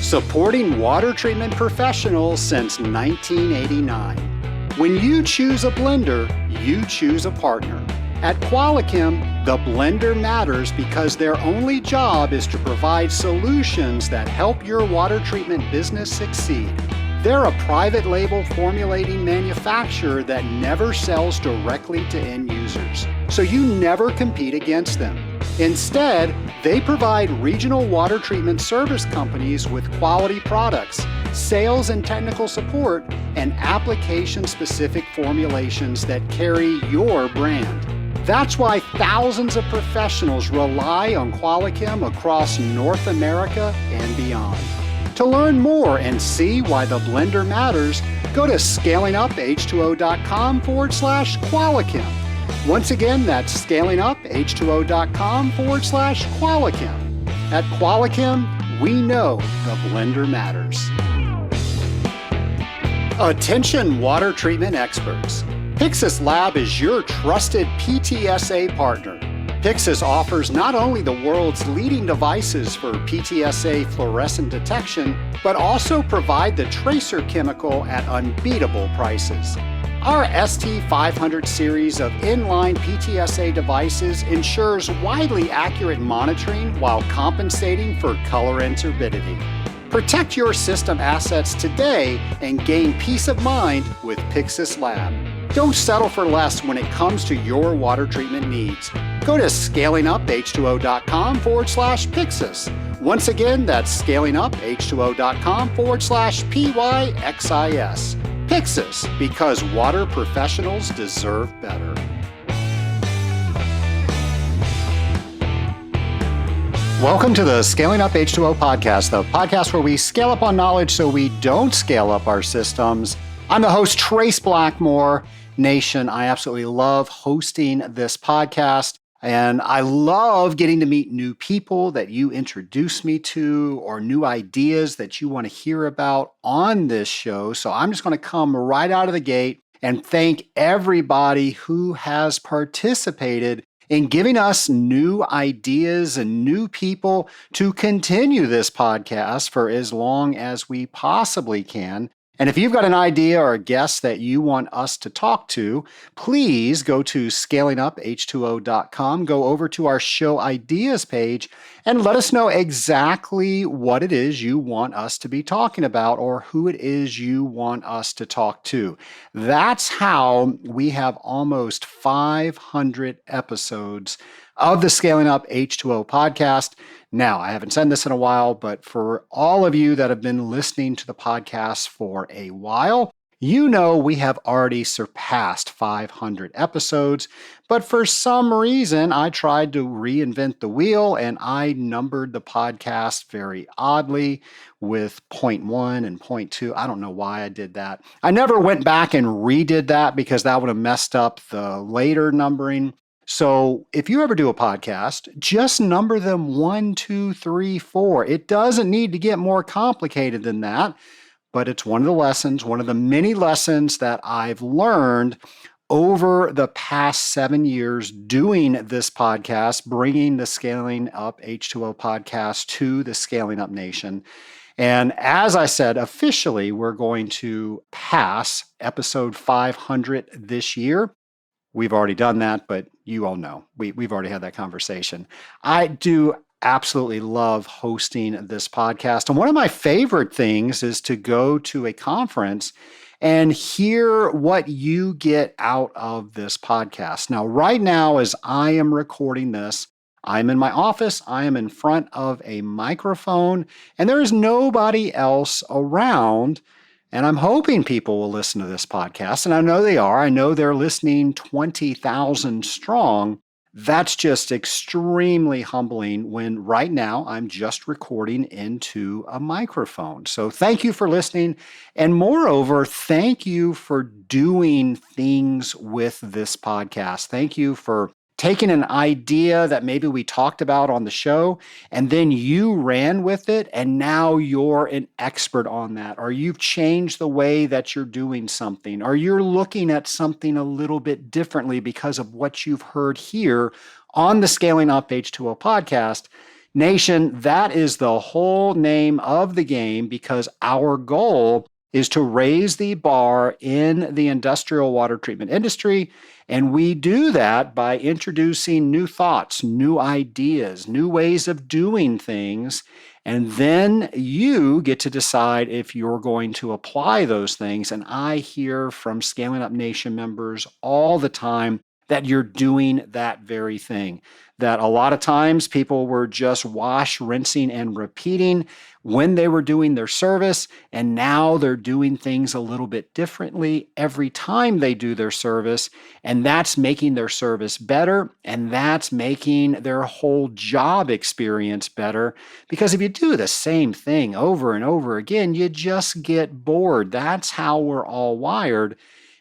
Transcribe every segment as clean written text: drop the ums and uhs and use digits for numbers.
supporting water treatment professionals since 1989. When you choose a blender, you choose a partner. At Qualichem, the blender matters because their only job is to provide solutions that help your water treatment business succeed. They're a private label formulating manufacturer that never sells directly to end users, so you never compete against them. Instead, they provide regional water treatment service companies with quality products, sales and technical support, and application-specific formulations that carry your brand. That's why thousands of professionals rely on Qualichem across North America and beyond. To learn more and see why the blender matters, go to scalinguph2o.com/Qualichem. Once again, that's scalinguph2o.com/Qualichem. At Qualichem, we know the blender matters. Attention water treatment experts. Pyxis Lab is your trusted PTSA partner. Pyxis offers not only the world's leading devices for PTSA fluorescent detection, but also provide the tracer chemical at unbeatable prices. Our ST500 series of inline PTSA devices ensures widely accurate monitoring while compensating for color and turbidity. Protect your system assets today and gain peace of mind with Pyxis Lab. Don't settle for less when it comes to your water treatment needs. Go to scalinguph2o.com/Pyxis. Once again, that's scalinguph2o.com/PYXIS. Pyxis, because water professionals deserve better. Welcome to the Scaling Up H2O podcast, the podcast where we scale up on knowledge so we don't scale up our systems. I'm the host, Trace Blackmore. Nation, I absolutely love hosting this podcast, and I love getting to meet new people that you introduce me to or new ideas that you want to hear about on this show. So I'm just going to come right out of the gate and thank everybody who has participated in giving us new ideas and new people to continue this podcast for as long as we possibly can. And if you've got an idea or a guest that you want us to talk to, please go to scalinguph2o.com, go over to our show ideas page, and let us know exactly what it is you want us to be talking about or who it is you want us to talk to. That's how we have almost 500 episodes of the Scaling Up H2O podcast. Now, I haven't said this in a while, but for all of you that have been listening to the podcast for a while, you know we have already surpassed 500 episodes. But for some reason, I tried to reinvent the wheel and I numbered the podcast very oddly with 0.1 and 0.2. I don't know why I did that. I never went back and redid that because that would have messed up the later numbering. So if you ever do a podcast, just number them 1, 2, 3, 4. It doesn't need to get more complicated than that, but it's one of the lessons, one of the many lessons that I've learned over the past 7 years doing this podcast, bringing the Scaling Up H2O podcast to the Scaling Up Nation. And as I said, officially, we're going to pass episode 500 this year. We've already done that, but you all know, we've already had that conversation. I do absolutely love hosting this podcast. And one of my favorite things is to go to a conference and hear what you get out of this podcast. Now, right now, as I am recording this, I'm in my office, I am in front of a microphone, and there is nobody else around. And I'm hoping people will listen to this podcast, and I know they are. I know they're listening 20,000 strong. That's just extremely humbling when right now I'm just recording into a microphone. So thank you for listening. And moreover, thank you for doing things with this podcast. Thank you for taking an idea that maybe we talked about on the show, and then you ran with it, and now you're an expert on that, or you've changed the way that you're doing something, or you're looking at something a little bit differently because of what you've heard here on the Scaling Up H2O podcast. Nation, that is the whole name of the game because our goal is to raise the bar in the industrial water treatment industry. And we do that by introducing new thoughts, new ideas, new ways of doing things. And then you get to decide if you're going to apply those things. And I hear from Scaling Up Nation members all the time that you're doing that very thing. That a lot of times people were just wash, rinsing, and repeating when they were doing their service, and now they're doing things a little bit differently every time they do their service, and that's making their service better, and that's making their whole job experience better. Because if you do the same thing over and over again, you just get bored. That's how we're all wired.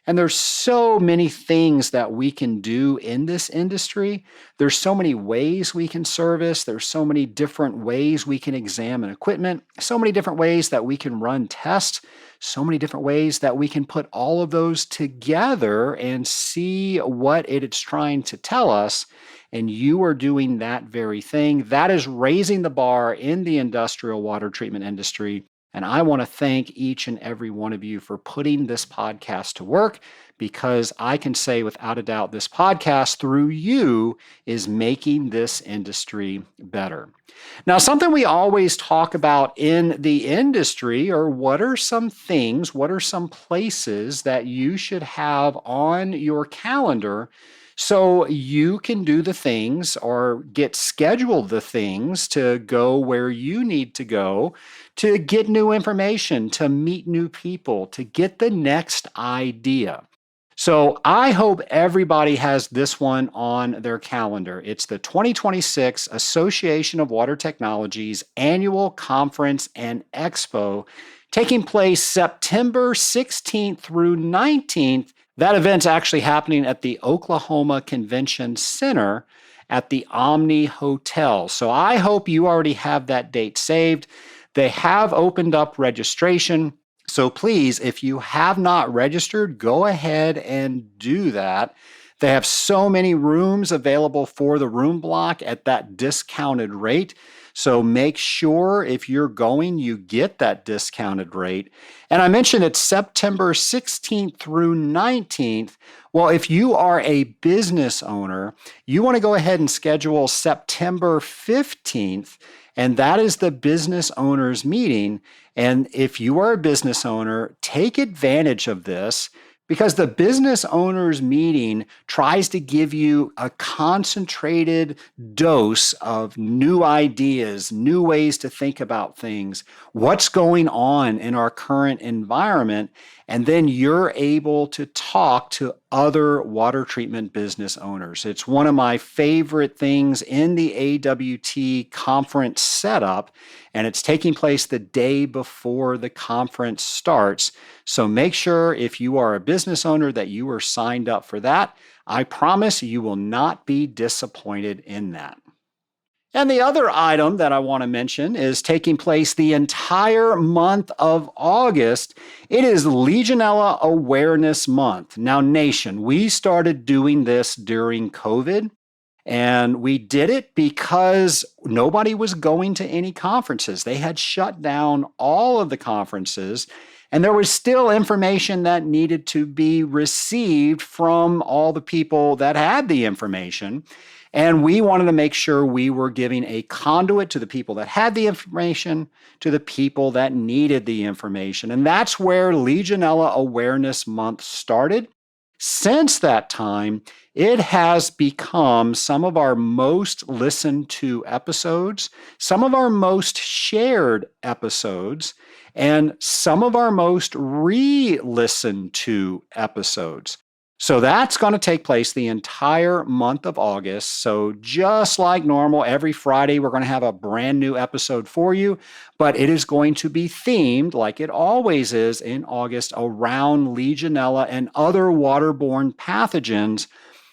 And there's so many things that we can do in this industry. There's so many ways we can service. There's so many different ways we can examine equipment, so many different ways that we can run tests, so many different ways that we can put all of those together and see what it's trying to tell us. And you are doing that very thing. That is raising the bar in the industrial water treatment industry. And I want to thank each and every one of you for putting this podcast to work, because I can say without a doubt, this podcast through you is making this industry better. Now, something we always talk about in the industry are what are some things, what are some places that you should have on your calendar so you can do the things or get scheduled the things to go where you need to go, to get new information, to meet new people, to get the next idea. So I hope everybody has this one on their calendar. It's the 2026 Association of Water Technologies Annual Conference and Expo, taking place September 16th through 19th. That event's actually happening at the Oklahoma Convention Center at the Omni Hotel. So I hope you already have that date saved. They have opened up registration. So please, if you have not registered, go ahead and do that. They have so many rooms available for the room block at that discounted rate. So make sure if you're going, you get that discounted rate. And I mentioned it's September 16th through 19th. Well, if you are a business owner, you want to go ahead and schedule September 15th, and that is the business owners meeting. And if you are a business owner, take advantage of this, because the business owners meeting tries to give you a concentrated dose of new ideas, new ways to think about things, what's going on in our current environment, and then you're able to talk to other water treatment business owners. It's one of my favorite things in the AWT conference setup, and it's taking place the day before the conference starts. So make sure if you are a business owner that you are signed up for that. I promise you will not be disappointed in that. And the other item that I want to mention is taking place the entire month of August. It is Legionella Awareness Month. Now, Nation, we started doing this during COVID, and we did it because nobody was going to any conferences. They had shut down all of the conferences, and there was still information that needed to be received from all the people that had the information. And we wanted to make sure we were giving a conduit to the people that had the information, to the people that needed the information. And that's where Legionella Awareness Month started. Since that time, it has become some of our most listened to episodes, some of our most shared episodes, and some of our most re-listened to episodes. So that's going to take place the entire month of August. So just like normal, every Friday, we're going to have a brand new episode for you, but it is going to be themed, like it always is in August, around Legionella and other waterborne pathogens.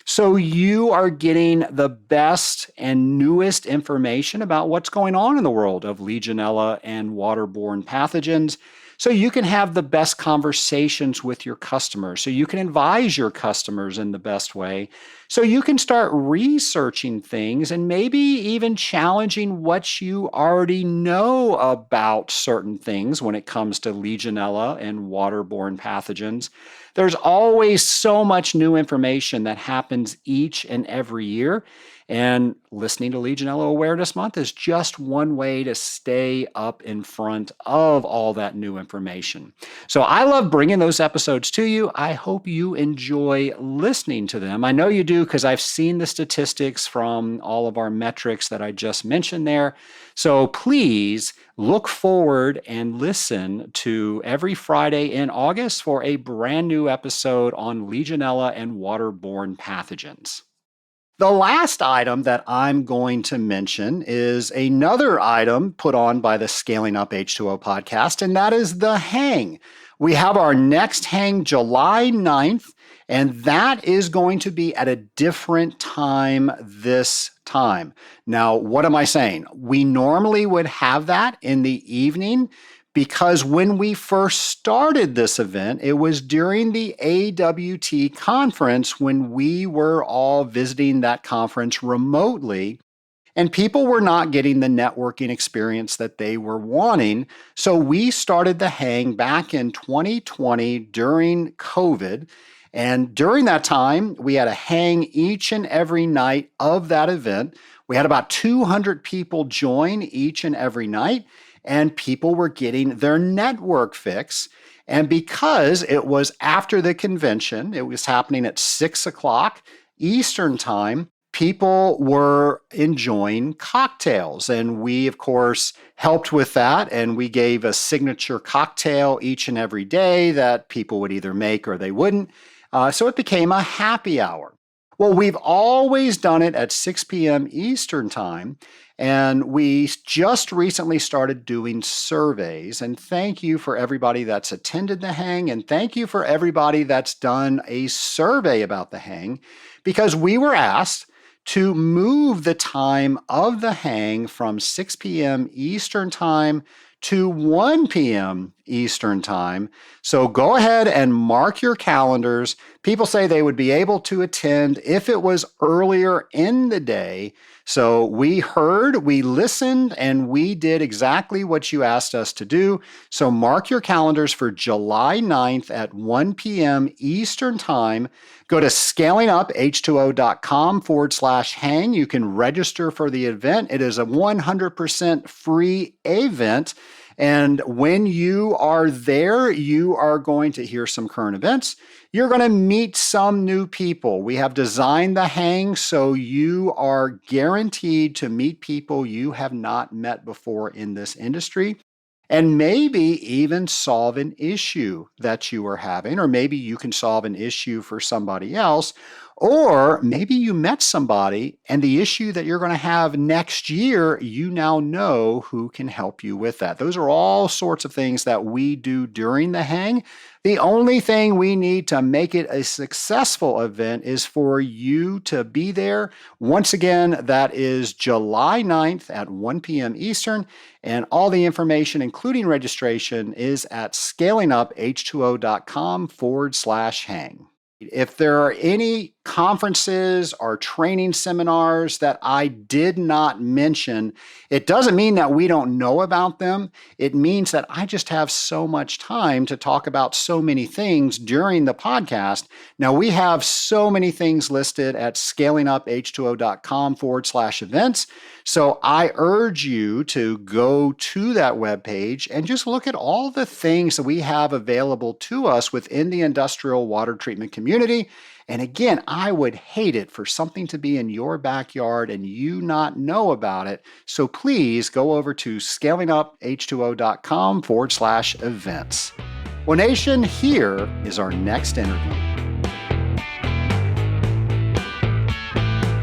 So you are getting the best and newest information about what's going on in the world of Legionella and waterborne pathogens. so you can have the best conversations with your customers, so you can advise your customers in the best way, so you can start researching things and maybe even challenging what you already know about certain things when it comes to Legionella and waterborne pathogens. There's always so much new information that happens each and every year. And listening to Legionella Awareness Month is just one way to stay up in front of all that new information. So I love bringing those episodes to you. I hope you enjoy listening to them. I know you do because I've seen the statistics from all of our metrics that I just mentioned there. So please look forward and listen to every Friday in August for a brand new episode on Legionella and waterborne pathogens. The last item that I'm going to mention is another item put on by the Scaling Up H2O podcast, and that is the hang. We have our next hang July 9th, and that is going to be at a different time this time. Now, what am I saying? We normally would have that in the evening, because when we first started this event, it was during the AWT conference when we were all visiting that conference remotely, and people were not getting the networking experience that they were wanting. So we started the hang back in 2020 during COVID. And during that time, we had a hang each and every night of that event. We had about 200 people join each and every night, and people were getting their network fix. And because it was after the convention, it was happening at 6 o'clock Eastern time, people were enjoying cocktails. And we, of course, helped with that. And we gave a signature cocktail each and every day that people would either make or they wouldn't. So it became a happy hour. Well, we've always done it at 6 p.m. Eastern time. And we just recently started doing surveys. And thank you for everybody that's attended the hang. And thank you for everybody that's done a survey about the hang, because we were asked to move the time of the hang from 6 p.m. Eastern time to 1 p.m. Eastern time. So go ahead and mark your calendars. People say they would be able to attend if it was earlier in the day. So we heard, we listened, and we did exactly what you asked us to do. So mark your calendars for July 9th at 1 p.m. Eastern time. Go to scalinguph2o.com/hang. You can register for the event. It is a 100% free event. And when you are there, you are going to hear some current events. You're going to meet some new people. We have designed the hang so you are guaranteed to meet people you have not met before in this industry, and maybe even solve an issue that you are having, or maybe you can solve an issue for somebody else. Or maybe you met somebody and the issue that you're going to have next year, you now know who can help you with that. Those are all sorts of things that we do during the hang. The only thing we need to make it a successful event is for you to be there. Once again, that is July 9th at 1 p.m. Eastern. And all the information, including registration, is at scalinguph2o.com/hang. If there are any conferences or training seminars that I did not mention, it doesn't mean that we don't know about them. It means that I just have so much time to talk about so many things during the podcast. Now, we have so many things listed at scalinguph2o.com/events. So I urge you to go to that webpage and just look at all the things that we have available to us within the industrial water treatment community. And again, I would hate it for something to be in your backyard and you not know about it. So please go over to scalinguph2o.com/events. Well, Nation, here is our next interview.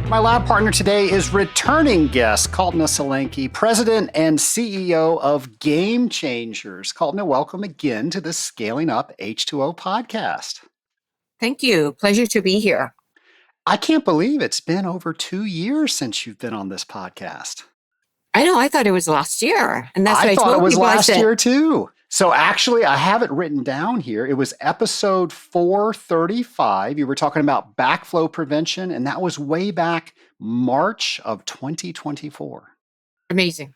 My lab partner today is returning guest Kalpna Solanki, President and CEO of Game Changers. Kalpna, welcome again to the Scaling Up H2O podcast. Thank you. Pleasure to be here. I can't believe it's been over 2 years since you've been on this podcast. I know. I thought it was last year. And that's what I thought told it was people. last year too. So actually, I have it written down here. It was episode 435. You were talking about backflow prevention, and that was way back March of 2024. Amazing.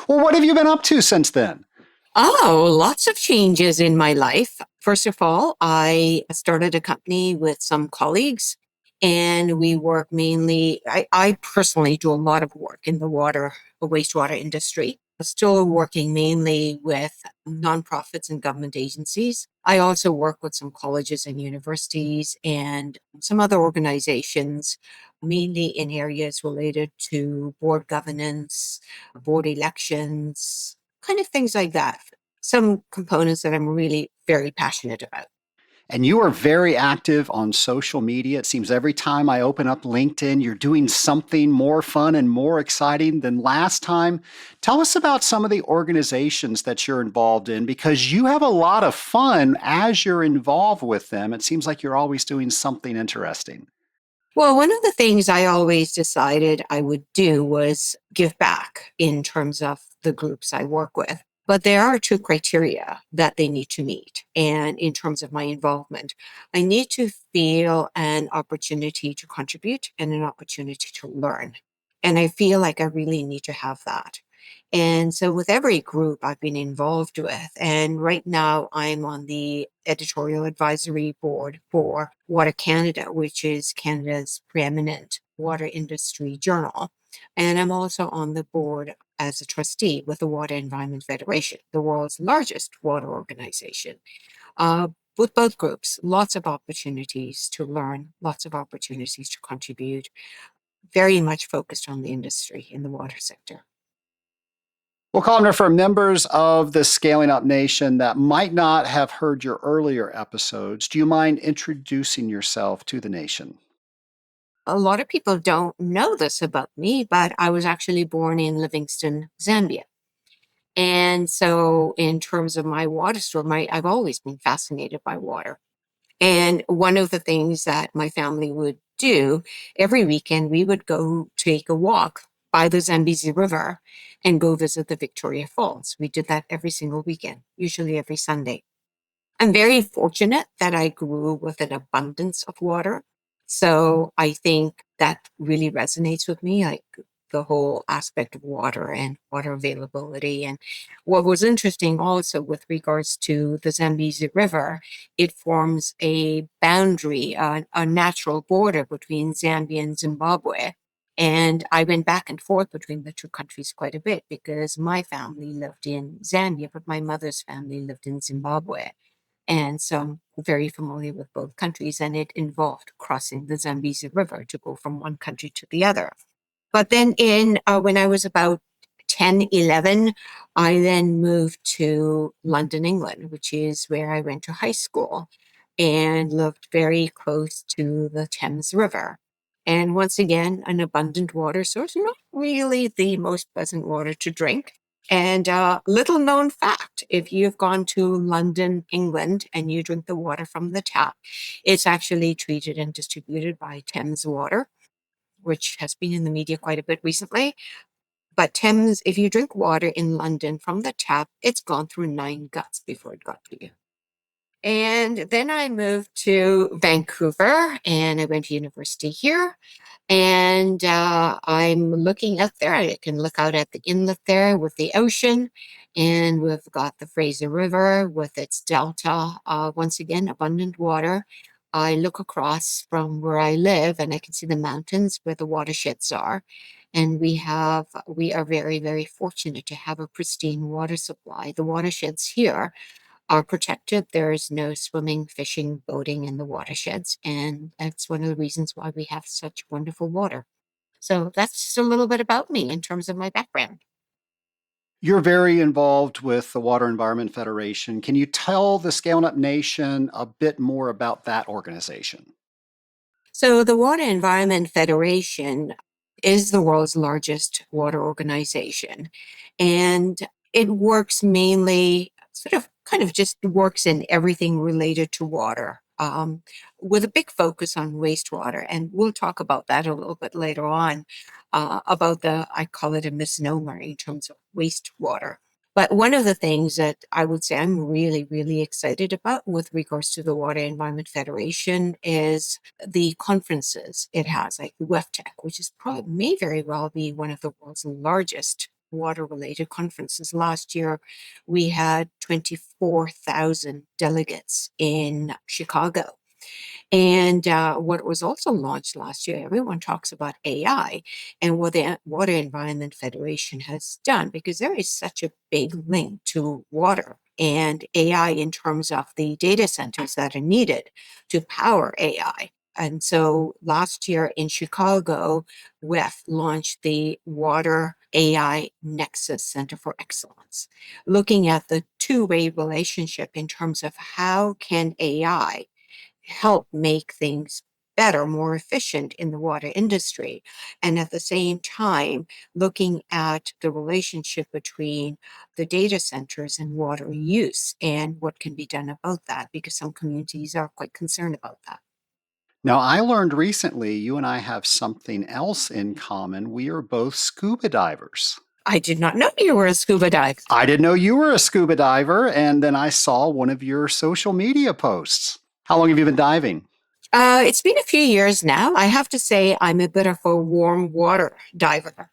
Well, what have you been up to since then? Oh, lots of changes in my life. First of all, I started a company with some colleagues, and we work mainly, I personally do a lot of work in the wastewater industry. Still working mainly with nonprofits and government agencies. I also work with some colleges and universities and some other organizations, mainly in areas related to board governance, board elections, kind of things like that. Some components that I'm really very passionate about. And you are very active on social media. It seems every time I open up LinkedIn, you're doing something more fun and more exciting than last time. Tell us about some of the organizations that you're involved in because you have a lot of fun as you're involved with them. It seems like you're always doing something interesting. Well, one of the things I always decided I would do was give back in terms of the groups I work with. But there are two criteria that they need to meet. And in terms of my involvement, I need to feel an opportunity to contribute and an opportunity to learn. And I feel like I really need to have that. And so with every group I've been involved with, and right now I'm on the editorial advisory board for Water Canada, which is Canada's preeminent water industry journal. And I'm also on the board as a trustee with the Water Environment Federation, the world's largest water organization. Uh, with both groups, lots of opportunities to learn, lots of opportunities to contribute, very much focused on the industry in the water sector. Well, Kalpna, for members of the Scaling Up Nation that might not have heard your earlier episodes, do you mind introducing yourself to the nation? A lot of people don't know this about me, but I was actually born in Livingston, Zambia. And so, in terms of my water story, I've always been fascinated by water. And one of the things that my family would do every weekend, we would go take a walk by the Zambezi River and go visit the Victoria Falls. We did that every single weekend, usually every Sunday. I'm very fortunate that I grew with an abundance of water. So I think that really resonates with me, like the whole aspect of water and water availability. And what was interesting also with regards to the Zambezi River, it forms a boundary, a natural border between Zambia and Zimbabwe. And I went back and forth between the two countries quite a bit because my family lived in Zambia, but my mother's family lived in Zimbabwe. And so I'm very familiar with both countries, and it involved crossing the Zambezi River to go from one country to the other. But then in when I was about 10, 11, I then moved to London, England, which is where I went to high school and lived very close to the Thames River. And once again, an abundant water source, not really the most pleasant water to drink. And little known fact, if you've gone to London, England, and you drink the water from the tap, it's actually treated and distributed by Thames Water, which has been in the media quite a bit recently. But Thames, if you drink water in London from the tap, it's gone through 9 guts before it got to you. And then I moved to Vancouver and I went to university here. And I'm looking out there. I can look out at the inlet there with the ocean. And we've got the Fraser River with its delta. Once again, abundant water. I look across from where I live and I can see the mountains where the watersheds are. And we are very, very fortunate to have a pristine water supply. The watersheds here are protected. There is no swimming, fishing, boating in the watersheds. And that's one of the reasons why we have such wonderful water. So that's just a little bit about me in terms of my background. You're very involved with the Water Environment Federation. Can you tell the Scaling Up Nation a bit more about that organization? So the Water Environment Federation is the world's largest water organization. And it works mainly, sort of, kind of just works in everything related to water, with a big focus on wastewater. And we'll talk about that a little bit later on, about I call it a misnomer in terms of wastewater. But one of the things that I would say I'm really, really excited about with regards to the Water Environment Federation is the conferences it has, like WEFTEC, which is probably may very well be one of the world's largest water-related conferences. Last year, we had 24,000 delegates in Chicago. And what was also launched last year, everyone talks about AI and what the Water Environment Federation has done, because there is such a big link to water and AI in terms of the data centers that are needed to power AI. And so last year in Chicago, WEF launched the Water AI Nexus Center for Excellence, looking at the two-way relationship in terms of how can AI help make things better, more efficient in the water industry. And at the same time, looking at the relationship between the data centers and water use and what can be done about that, because some communities are quite concerned about that. Now, I learned recently you and I have something else in common. We are both scuba divers. I did not know you were a scuba diver. I didn't know you were a scuba diver, and then I saw one of your social media posts. How long have you been diving? It's been a few years now. I have to say, I'm a bit of a warm water diver.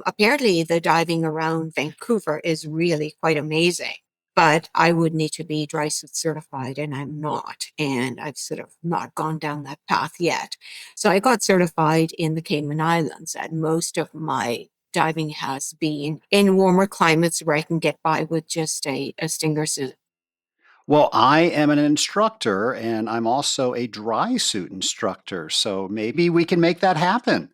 Apparently, the diving around Vancouver is really quite amazing, but I would need to be dry suit certified, and I'm not. And I've sort of not gone down that path yet. So I got certified in the Cayman Islands, and most of my diving has been in warmer climates where I can get by with just a stinger suit. Well, I am an instructor and I'm also a dry suit instructor. So maybe we can make that happen.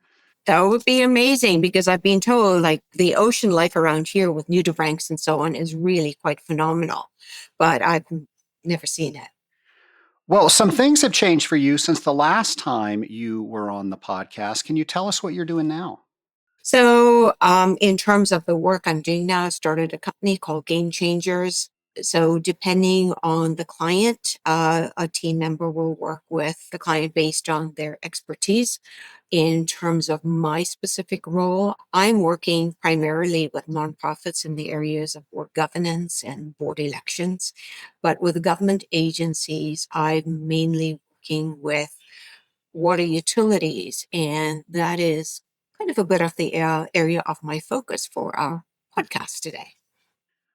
That would be amazing because I've been told like the ocean life around here with nudibranchs and so on is really quite phenomenal, but I've never seen it. Well, some things have changed for you since the last time you were on the podcast. Can you tell us what you're doing now? So, in terms of the work I'm doing now, I started a company called Game Changers. So, depending on the client, a team member will work with the client based on their expertise. In terms of my specific role, I'm working primarily with nonprofits in the areas of board governance and board elections. But with government agencies, I'm mainly working with water utilities, and that is kind of a bit of the area of my focus for our podcast today.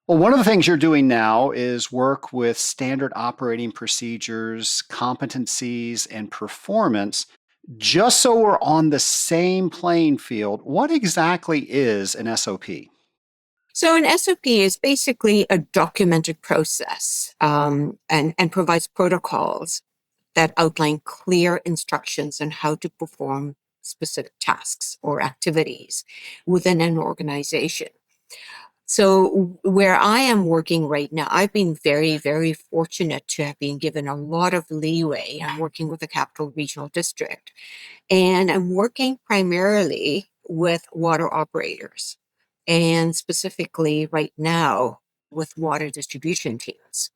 Well, one of the things you're doing now is work with standard operating procedures, competencies, and performance. Just so we're on the same playing field, what exactly is an SOP? So, an SOP is basically a documented process and provides protocols that outline clear instructions on how to perform specific tasks or activities within an organization. So, where I am working right now, I've been very, very fortunate to have been given a lot of leeway. I'm working with the Capital Regional District, and I'm working primarily with water operators, and specifically right now with water distribution teams.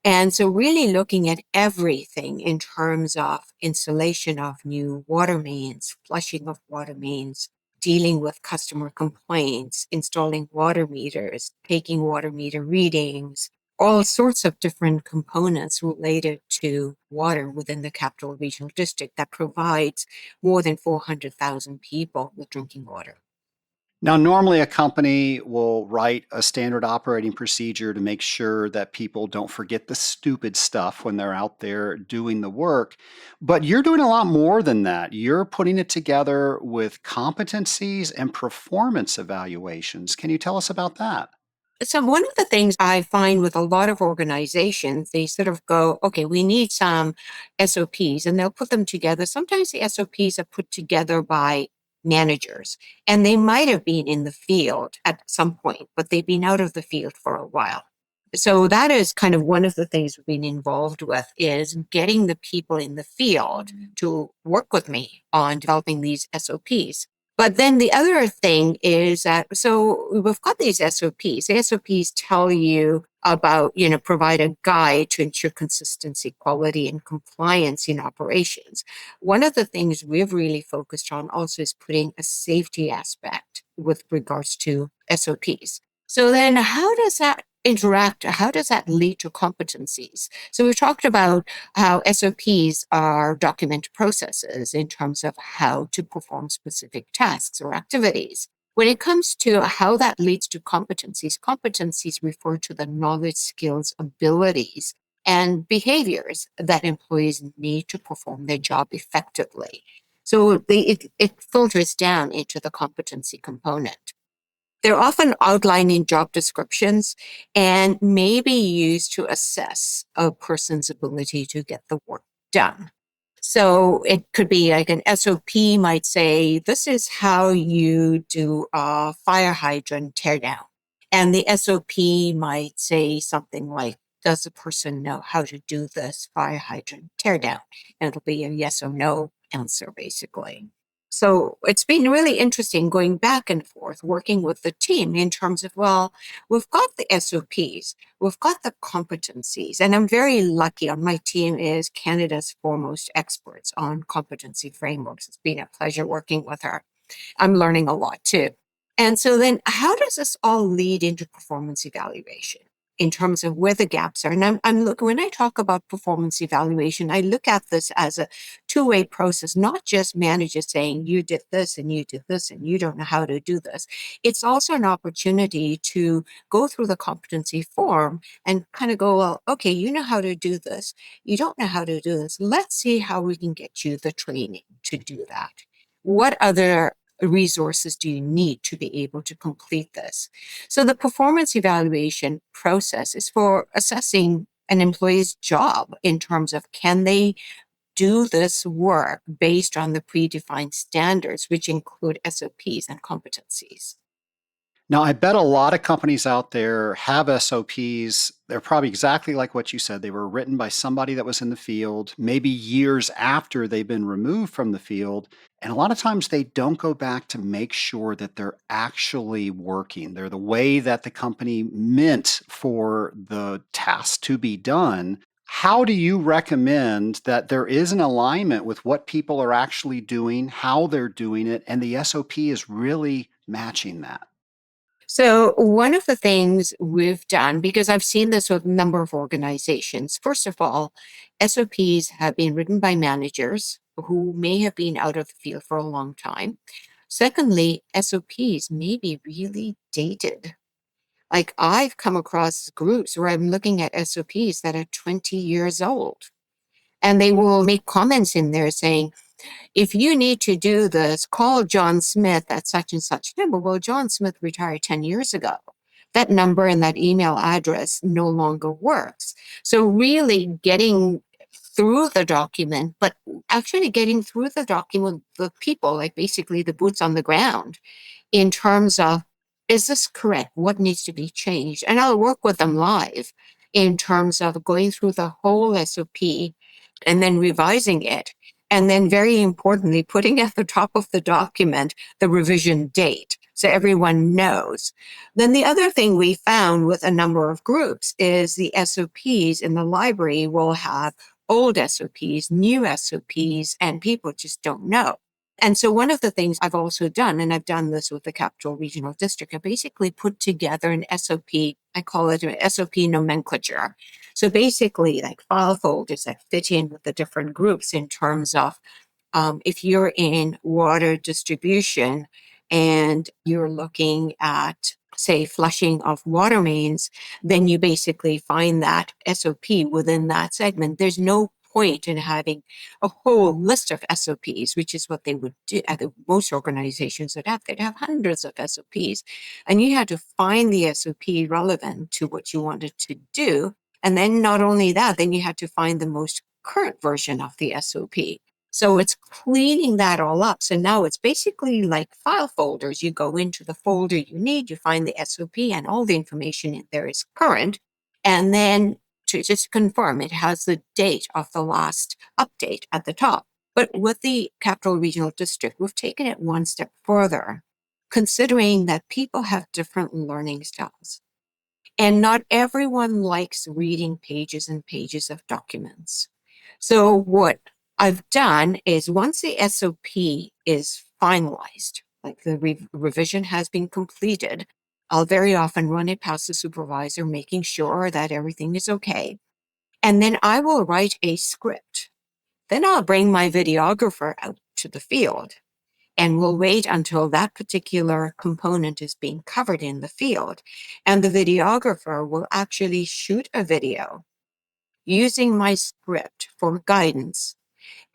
And so, really looking at everything in terms of installation of new water mains, flushing of water mains, dealing with customer complaints, installing water meters, taking water meter readings, all sorts of different components related to water within the Capital Regional District that provides more than 400,000 people with drinking water. Now, normally a company will write a standard operating procedure to make sure that people don't forget the stupid stuff when they're out there doing the work. But you're doing a lot more than that. You're putting it together with competencies and performance evaluations. Can you tell us about that? So one of the things I find with a lot of organizations, they sort of go, okay, we need some SOPs, and they'll put them together. Sometimes the SOPs are put together by managers, and they might have been in the field at some point, but they've been out of the field for a while. So that is kind of one of the things we've been involved with is getting the people in the field to work with me on developing these SOPs. But then the other thing is that, so we've got these SOPs. The SOPs tell you about, provide a guide to ensure consistency, quality, and compliance in operations. One of the things we've really focused on also is putting a safety aspect with regards to SOPs. So then how does that interact? How does that lead to competencies? So we talked about how SOPs are documented processes in terms of how to perform specific tasks or activities. When it comes to how that leads to competencies, competencies refer to the knowledge, skills, abilities, and behaviors that employees need to perform their job effectively. So it filters down into the competency component. They're often outlined in job descriptions and may be used to assess a person's ability to get the work done. So it could be like an SOP might say, this is how you do a fire hydrant tear down. And the SOP might say something like, does the person know how to do this fire hydrant tear down? And it'll be a yes or no answer, basically. So it's been really interesting going back and forth, working with the team in terms of, well, we've got the SOPs, we've got the competencies, and I'm very lucky on my team is Canada's foremost experts on competency frameworks. It's been a pleasure working with her. I'm learning a lot too. And so then how does this all lead into performance evaluation in terms of where the gaps are? And I'm looking, when I talk about performance evaluation, I look at this as a two-way process, not just managers saying you did this and you did this and you don't know how to do this. It's also an opportunity to go through the competency form and kind of go, well, okay, you know how to do this. You don't know how to do this. Let's see how we can get you the training to do that. What other resources do you need to be able to complete this? So the performance evaluation process is for assessing an employee's job in terms of can they do this work based on the predefined standards, which include SOPs and competencies. Now, I bet a lot of companies out there have SOPs. They're probably exactly like what you said. They were written by somebody that was in the field, maybe years after they've been removed from the field. And a lot of times they don't go back to make sure that they're actually working. They're the way that the company meant for the task to be done. How do you recommend that there is an alignment with what people are actually doing, how they're doing it, and the SOP is really matching that? So, one of the things we've done, because I've seen this with a number of organizations, first of all, SOPs have been written by managers who may have been out of the field for a long time. Secondly, SOPs may be really dated. Like I've come across groups where I'm looking at SOPs that are 20 years old, and they will make comments in there saying, if you need to do this, call John Smith at such and such number. Well, John Smith retired 10 years ago. That number and that email address no longer works. So, really getting through the document, but actually getting through the document, the people, like basically the boots on the ground, in terms of, is this correct? What needs to be changed? And I'll work with them live in terms of going through the whole SOP and then revising it. And then, very importantly, putting at the top of the document the revision date so everyone knows. Then, the other thing we found with a number of groups is the SOPs in the library will have old SOPs, new SOPs, and people just don't know. And so, one of the things I've also done, and I've done this with the Capital Regional District, I basically put together an SOP, I call it an SOP nomenclature. So basically, like file folders that fit in with the different groups in terms of if you're in water distribution and you're looking at, say, flushing of water mains, then you basically find that SOP within that segment. There's no point in having a whole list of SOPs, which is what they would do. Most organizations would have. They'd have hundreds of SOPs. And you had to find the SOP relevant to what you wanted to do. And then not only that, then you had to find the most current version of the SOP. So it's cleaning that all up. So now it's basically like file folders. You go into the folder you need, you find the SOP, and all the information in there is current. And then to just confirm, it has the date of the last update at the top. But with the Capital Regional District, we've taken it one step further, considering that people have different learning styles. And not everyone likes reading pages and pages of documents. So what I've done is once the SOP is finalized, like the revision has been completed, I'll very often run it past the supervisor, making sure that everything is okay. And then I will write a script. Then I'll bring my videographer out to the field and we'll wait until that particular component is being covered in the field. And the videographer will actually shoot a video using my script for guidance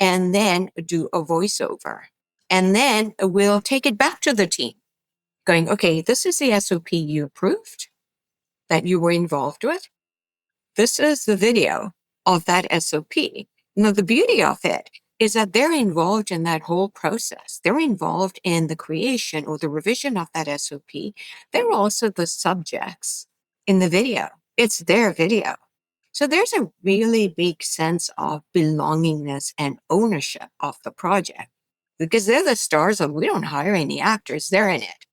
and then do a voiceover. And then we'll take it back to the team going, okay, this is the SOP you approved that you were involved with. This is the video of that SOP. Now, the beauty of it is that they're involved in that whole process. They're involved in the creation or the revision of that SOP. They're also the subjects in the video. It's their video. So there's a really big sense of belongingness and ownership of the project because they're the stars of, we don't hire any actors, they're in it.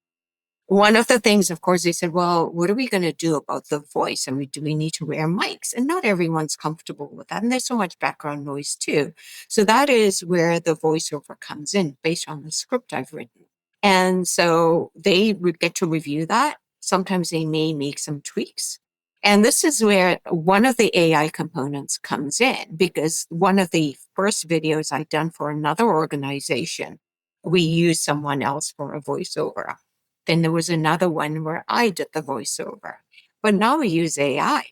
One of the things, of course, they said, well, what are we going to do about the voice? I mean, do we need to wear mics? And not everyone's comfortable with that. And there's so much background noise too. So that is where the voiceover comes in based on the script I've written. And so they would get to review that. Sometimes they may make some tweaks. And this is where one of the AI components comes in, because one of the first videos I'd done for another organization, we used someone else for a voiceover. Then there was another one where I did the voiceover, but now we use AI.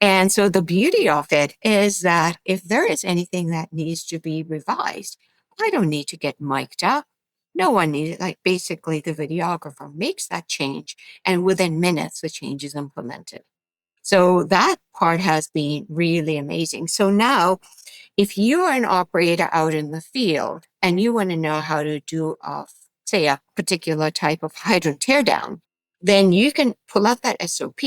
And so the beauty of it is that if there is anything that needs to be revised, I don't need to get mic'd up. No one needs it. Like basically the videographer makes that change and within minutes, the change is implemented. So that part has been really amazing. So now if you are an operator out in the field and you want to know how to do say a particular type of hydrant teardown, then you can pull out that SOP.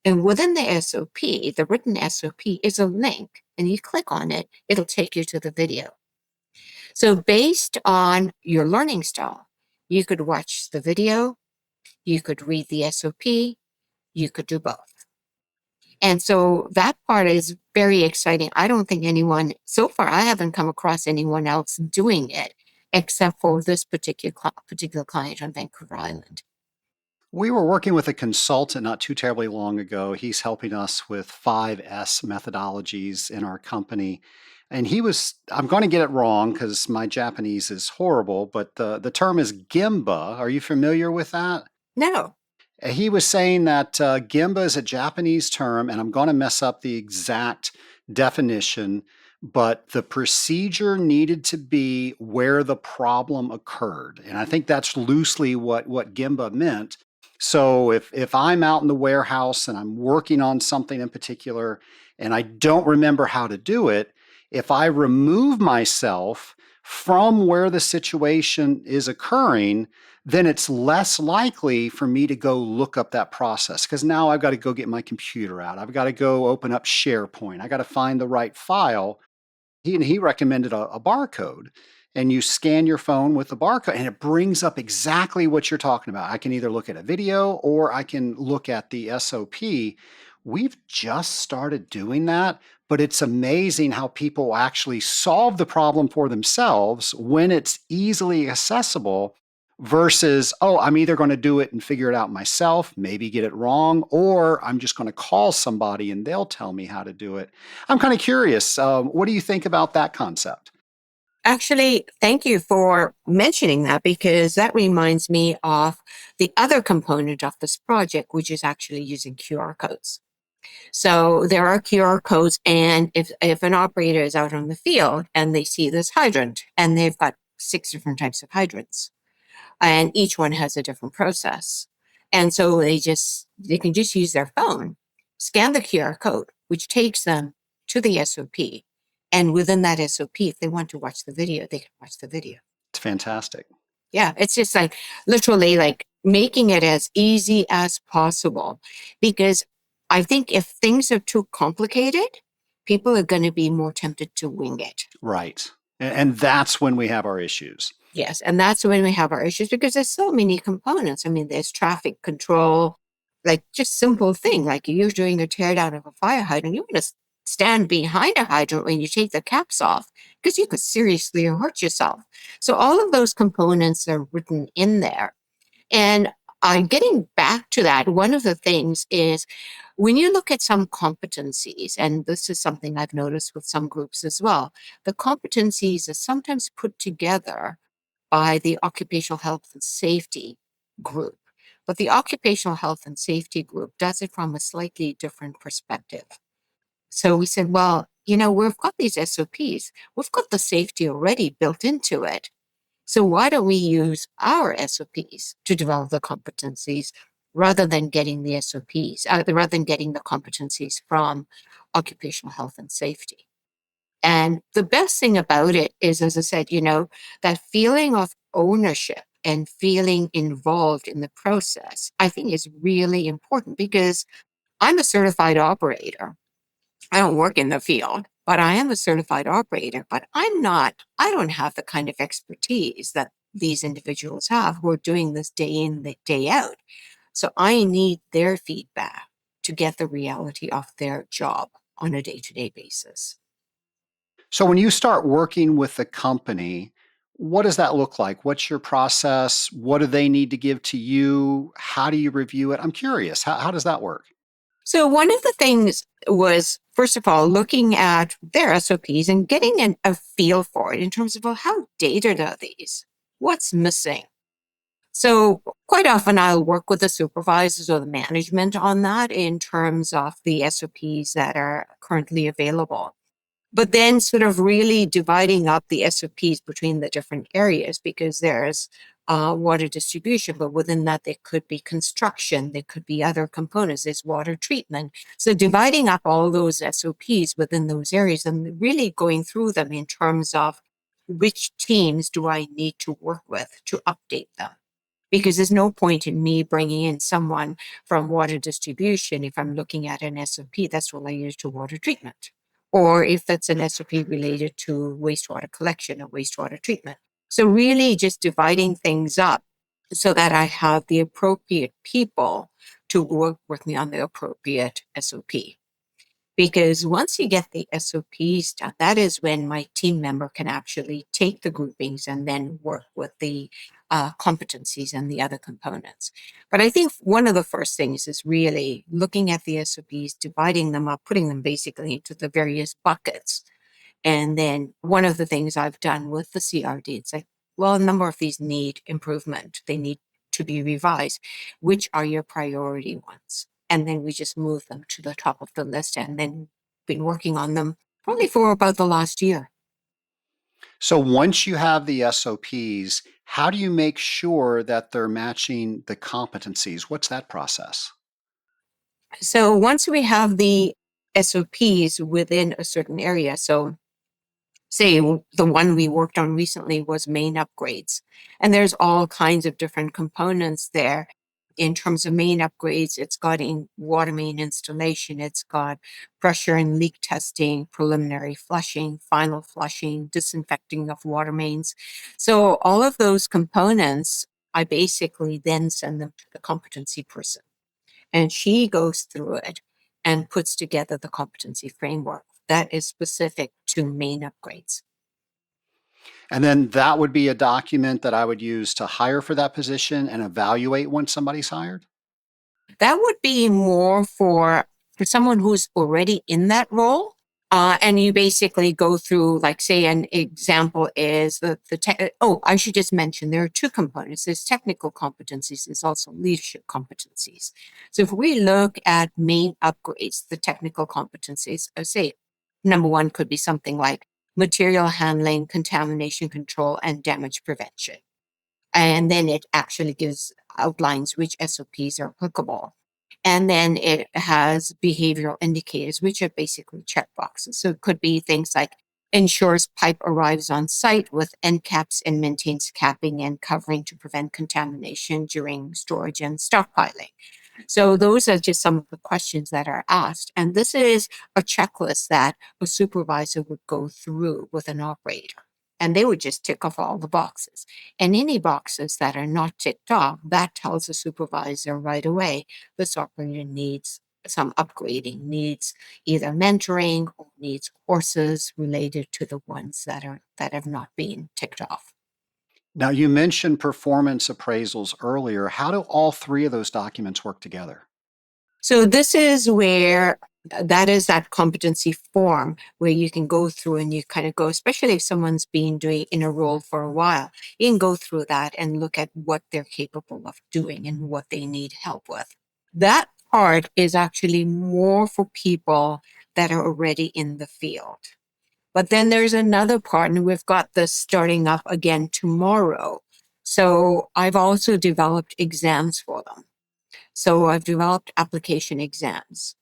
And within the SOP, the written SOP is a link, and you click on it, it'll take you to the video. So based on your learning style, you could watch the video, you could read the SOP, you could do both. And so that part is very exciting. I don't think anyone, so far, I haven't come across anyone else doing it except for this particular client on Vancouver Island. We were working with a consultant not too terribly long ago. He's helping us with 5S methodologies in our company. And I'm going to get it wrong because my Japanese is horrible, but the term is Gemba. Are you familiar with that? No. He was saying that Gemba is a Japanese term, and I'm going to mess up the exact definition, but the procedure needed to be where the problem occurred. And I think that's loosely what Gemba meant. So if I'm out in the warehouse and I'm working on something in particular and I don't remember how to do it, if I remove myself from where the situation is occurring, then it's less likely for me to go look up that process because now I've got to go get my computer out. I've got to go open up SharePoint. I got to find the right file. He recommended a barcode, and you scan your phone with the barcode and it brings up exactly what you're talking about. I can either look at a video or I can look at the SOP. We've just started doing that, but it's amazing how people actually solve the problem for themselves when it's easily accessible versus, oh, I'm either going to do it and figure it out myself, maybe get it wrong, or I'm just going to call somebody and they'll tell me how to do it. I'm kind of curious. What do you think about that concept? Actually, thank you for mentioning that because that reminds me of the other component of this project, which is actually using QR codes. So there are QR codes, and if an operator is out on the field and they see this hydrant, and they've got 6 different types of hydrants, and each one has a different process. And so they can just use their phone, scan the QR code, which takes them to the SOP. And within that SOP, if they want to watch the video, they can watch the video. It's fantastic. Yeah, it's just like literally like making it as easy as possible. Because I think if things are too complicated, people are going to be more tempted to wing it. Right. And that's when we have our issues. Yes, and that's when we have our issues because there's so many components. I mean, there's traffic control, like just simple thing, like you're doing a tear down of a fire hydrant. You want to stand behind a hydrant when you take the caps off because you could seriously hurt yourself. So all of those components are written in there. And Getting back to that, one of the things is when you look at some competencies, and this is something I've noticed with some groups as well, the competencies are sometimes put together by the occupational health and safety group. But the occupational health and safety group does it from a slightly different perspective. So we said, well, we've got these SOPs, we've got the safety already built into it. So why don't we use our SOPs to develop the competencies rather than getting the SOPs, rather than getting the competencies from occupational health and safety? And the best thing about it is, as I said, that feeling of ownership and feeling involved in the process, I think is really important because I'm a certified operator. I don't work in the field, but I am a certified operator, but I don't have the kind of expertise that these individuals have who are doing this day in, day out. So I need their feedback to get the reality of their job on a day-to-day basis. So when you start working with the company, what does that look like? What's your process? What do they need to give to you? How do you review it? I'm curious. How does that work? So one of the things was, first of all, looking at their SOPs and getting a feel for it in terms of, well, how dated are these? What's missing? So quite often I'll work with the supervisors or the management on that in terms of the SOPs that are currently available. But then sort of really dividing up the SOPs between the different areas because there's water distribution, but within that there could be construction, there could be other components, there's water treatment. So dividing up all those SOPs within those areas and really going through them in terms of which teams do I need to work with to update them, because there's no point in me bringing in someone from water distribution if I'm looking at an SOP that's related to water treatment, or if that's an SOP related to wastewater collection or wastewater treatment. So really just dividing things up so that I have the appropriate people to work with me on the appropriate SOP. Because once you get the SOPs done, that is when my team member can actually take the groupings and then work with the competencies and the other components. But I think one of the first things is really looking at the SOPs, dividing them up, putting them basically into the various buckets. And then one of the things I've done with the CRD, it's like, well, a number of these need improvement. They need to be revised. Which are your priority ones? And then we just move them to the top of the list and then been working on them probably for about the last year. So once you have the SOPs, how do you make sure that they're matching the competencies? What's that process? So once we have the SOPs within a certain area, so say the one we worked on recently was main upgrades. And there's all kinds of different components there. In terms of main upgrades, it's got water main installation, it's got pressure and leak testing, preliminary flushing, final flushing, disinfecting of water mains. So all of those components, I basically then send them to the competency person. And she goes through it and puts together the competency framework that is specific to main upgrades. And then that would be a document that I would use to hire for that position and evaluate when somebody's hired? That would be more for someone who's already in that role. And you basically go through, like, say, an example is I should just mention there are two components. There's technical competencies, there's also leadership competencies. So if we look at main upgrades, the technical competencies, say, number one could be something like material handling, contamination control, and damage prevention. And then it actually outlines which SOPs are applicable. And then it has behavioral indicators, which are basically checkboxes. So it could be things like ensures pipe arrives on site with end caps and maintains capping and covering to prevent contamination during storage and stockpiling. So those are just some of the questions that are asked. And this is a checklist that a supervisor would go through with an operator. And they would just tick off all the boxes. And any boxes that are not ticked off, that tells the supervisor right away this operator needs some upgrading, needs either mentoring or needs courses related to the ones that have not been ticked off. Now, you mentioned performance appraisals earlier. How do all three of those documents work together? So this is where that is that competency form where you can go through and you kind of go, especially if someone's been doing in a role for a while, you can go through that and look at what they're capable of doing and what they need help with. That part is actually more for people that are already in the field. But then there's another part, and we've got this starting up again tomorrow. So I've also developed exams for them. So I've developed application exams.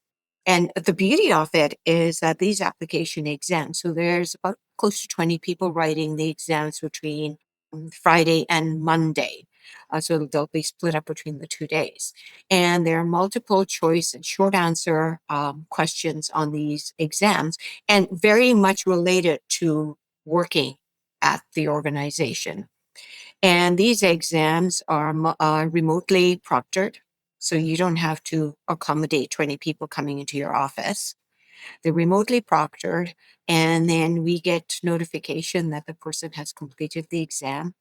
And the beauty of it is that these application exams, so there's about close to 20 people writing the exams between Friday and Monday. So they'll be split up between the 2 days. And there are multiple choice and short answer questions on these exams, and very much related to working at the organization. And these exams are remotely proctored. So you don't have to accommodate 20 people coming into your office. They're remotely proctored. And then we get notification that the person has completed the exam.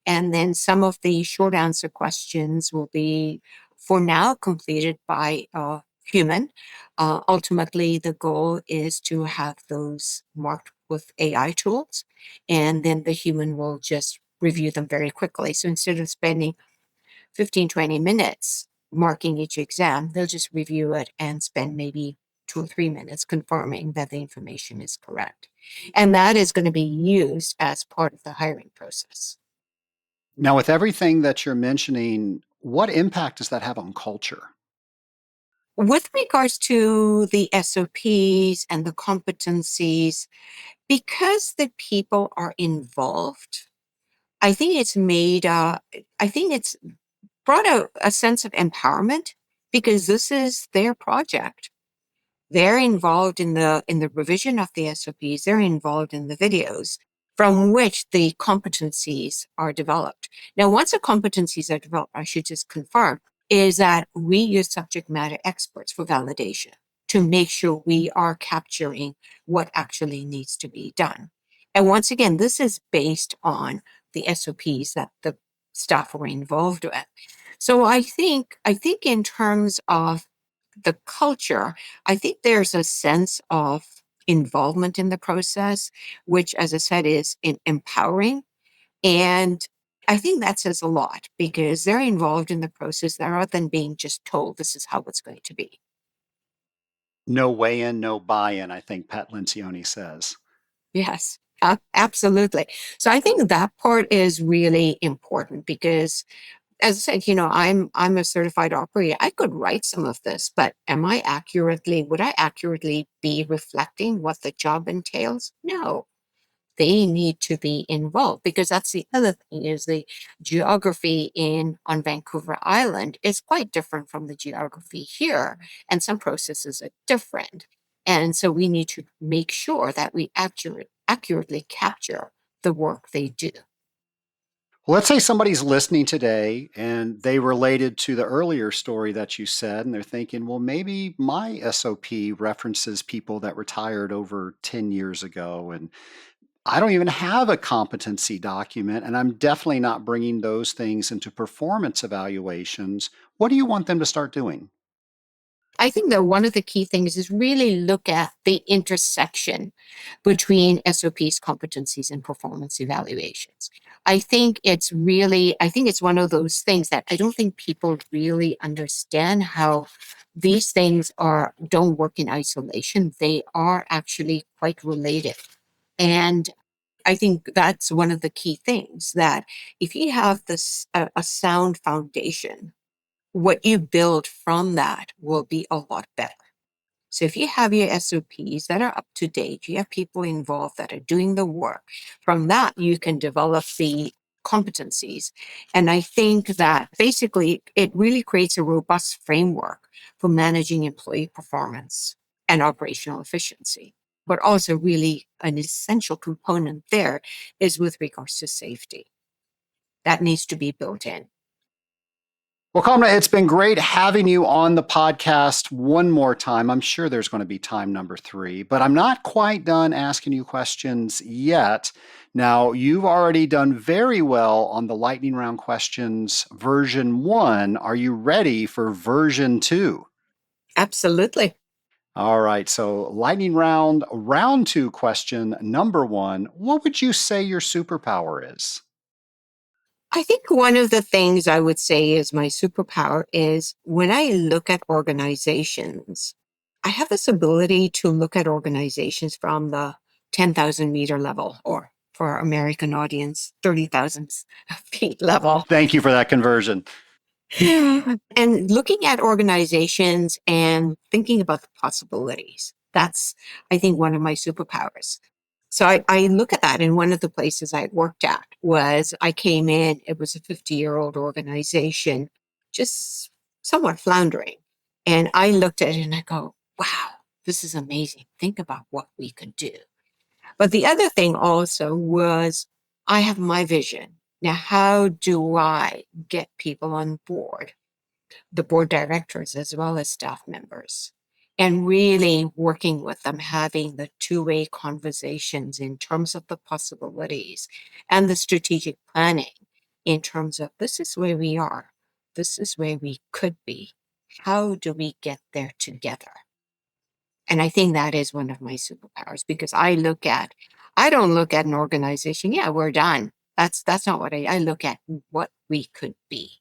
And then some of the short answer questions will be, for now, completed by a human. Ultimately, the goal is to have those marked with AI tools, and then the human will just review them very quickly. So instead of spending 15, 20 minutes marking each exam, they'll just review it and spend maybe 2 or 3 minutes confirming that the information is correct. And that is going to be used as part of the hiring process. Now, with everything that you're mentioning, what impact does that have on culture? With regards to the SOPs and the competencies, because the people are involved, I think it's made, I think it's brought a sense of empowerment because this is their project. They're involved in the revision of the SOPs. They're involved in the videos from which the competencies are developed. Now, once the competencies are developed, I should just confirm, is that we use subject matter experts for validation to make sure we are capturing what actually needs to be done. And once again, this is based on the SOPs that the staff were involved with. So I think in terms of the culture, I think there's a sense of involvement in the process, which, as I said, is empowering. And I think that says a lot because they're involved in the process rather than being just told this is how it's going to be. No weigh in, no buy in, I think Pat Lencioni says. Yes, absolutely. So I think that part is really important because, as I said, I'm a certified operator. I could write some of this, but would I accurately be reflecting what the job entails? No. They need to be involved because that's the other thing is the geography in on Vancouver Island is quite different from the geography here, and some processes are different. And so we need to make sure that we accurately capture the work they do. Well, let's say somebody's listening today and they related to the earlier story that you said, and they're thinking, well, maybe my SOP references people that retired over 10 years ago, and I don't even have a competency document, and I'm definitely not bringing those things into performance evaluations. What do you want them to start doing? I think that one of the key things is really look at the intersection between SOPs, competencies, and performance evaluations. I think it's one of those things that I don't think people really understand how these things don't work in isolation. They are actually quite related. And I think that's one of the key things that if you have a sound foundation, what you build from that will be a lot better. So if you have your SOPs that are up to date, you have people involved that are doing the work, from that you can develop the competencies. And I think that basically it really creates a robust framework for managing employee performance and operational efficiency. But also really an essential component there is with regards to safety. That needs to be built in. Well, Kalpna, it's been great having you on the podcast one more time. I'm sure there's going to be time number three, but I'm not quite done asking you questions yet. Now, you've already done very well on the lightning round questions version 1. Are you ready for version 2? Absolutely. All right, so lightning round, round 2 question number 1. What would you say your superpower is? I think one of the things I would say is my superpower is when I look at organizations, I have this ability to look at organizations from the 10,000-meter level, or for our American audience, 30,000 feet level. Thank you for that conversion. And looking at organizations and thinking about the possibilities. That's, I think, one of my superpowers. So I look at that. And one of the places I worked at was I came in, it was a 50-year-old organization, just somewhat floundering. And I looked at it and I go, wow, this is amazing. Think about what we could do. But the other thing also was I have my vision. Now, how do I get people on board, the board directors as well as staff members, and really working with them, having the two-way conversations in terms of the possibilities and the strategic planning in terms of this is where we are, this is where we could be. How do we get there together? And I think that is one of my superpowers because I don't look at an organization, yeah, we're done. That's not what I look at what we could be.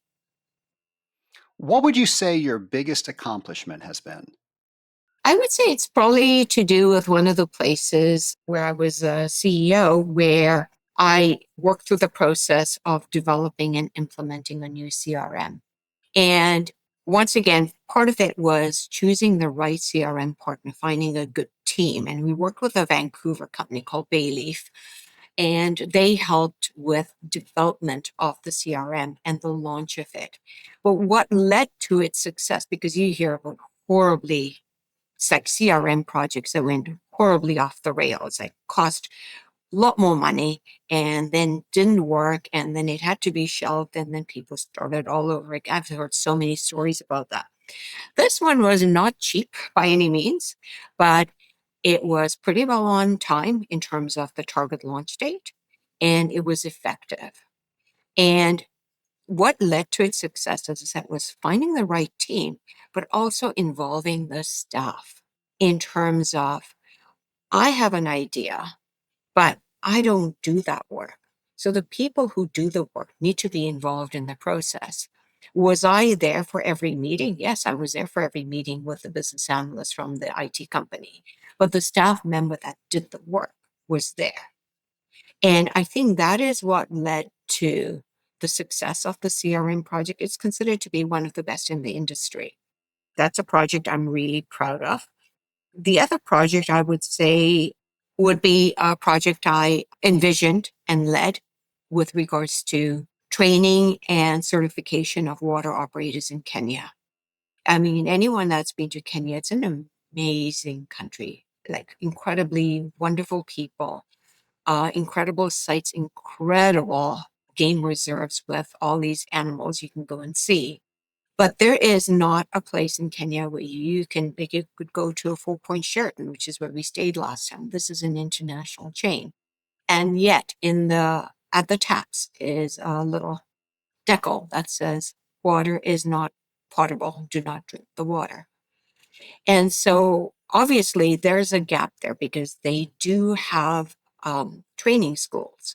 What would you say your biggest accomplishment has been? I would say it's probably to do with one of the places where I was a CEO, where I worked through the process of developing and implementing a new CRM. And once again, part of it was choosing the right CRM partner, finding a good team. And we worked with a Vancouver company called Bayleaf, and they helped with development of the CRM and the launch of it. But what led to its success, because you hear about horribly, it's like CRM projects that went horribly off the rails, like cost a lot more money and then didn't work and then it had to be shelved and then people started all over again. I've heard so many stories about that. This one was not cheap by any means, but it was pretty well on time in terms of the target launch date, and it was effective. And what led to its success, as I said, was finding the right team, but also involving the staff in terms of I have an idea, but I don't do that work. So the people who do the work need to be involved in the process. Was I there for every meeting? Yes, I was there for every meeting with the business analyst from the IT company. But the staff member that did the work was there. And I think that is what led to the success of the CRM project. It's considered to be one of the best in the industry. That's a project I'm really proud of. The other project I would say would be a project I envisioned and led with regards to training and certification of water operators in Kenya. I mean, anyone that's been to Kenya, it's an amazing country, like incredibly wonderful people, incredible sites, incredible game reserves with all these animals you can go and see. But there is not a place in Kenya where you could go to a 4 Point Sheraton, which is where we stayed last time. This is an international chain. And yet at the taps is a little decal that says water is not potable. Do not drink the water. And so obviously there's a gap there because they do have training schools,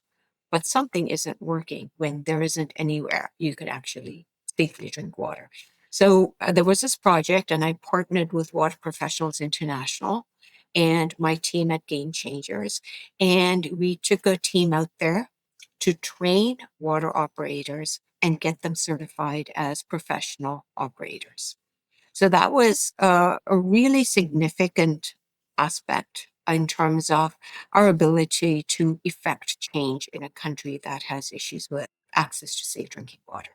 but something isn't working when there isn't anywhere you could actually safely drink water. So there was this project, and I partnered with Water Professionals International and my team at Game Changers. And we took a team out there to train water operators and get them certified as professional operators. So that was a really significant aspect in terms of our ability to effect change in a country that has issues with access to safe drinking water.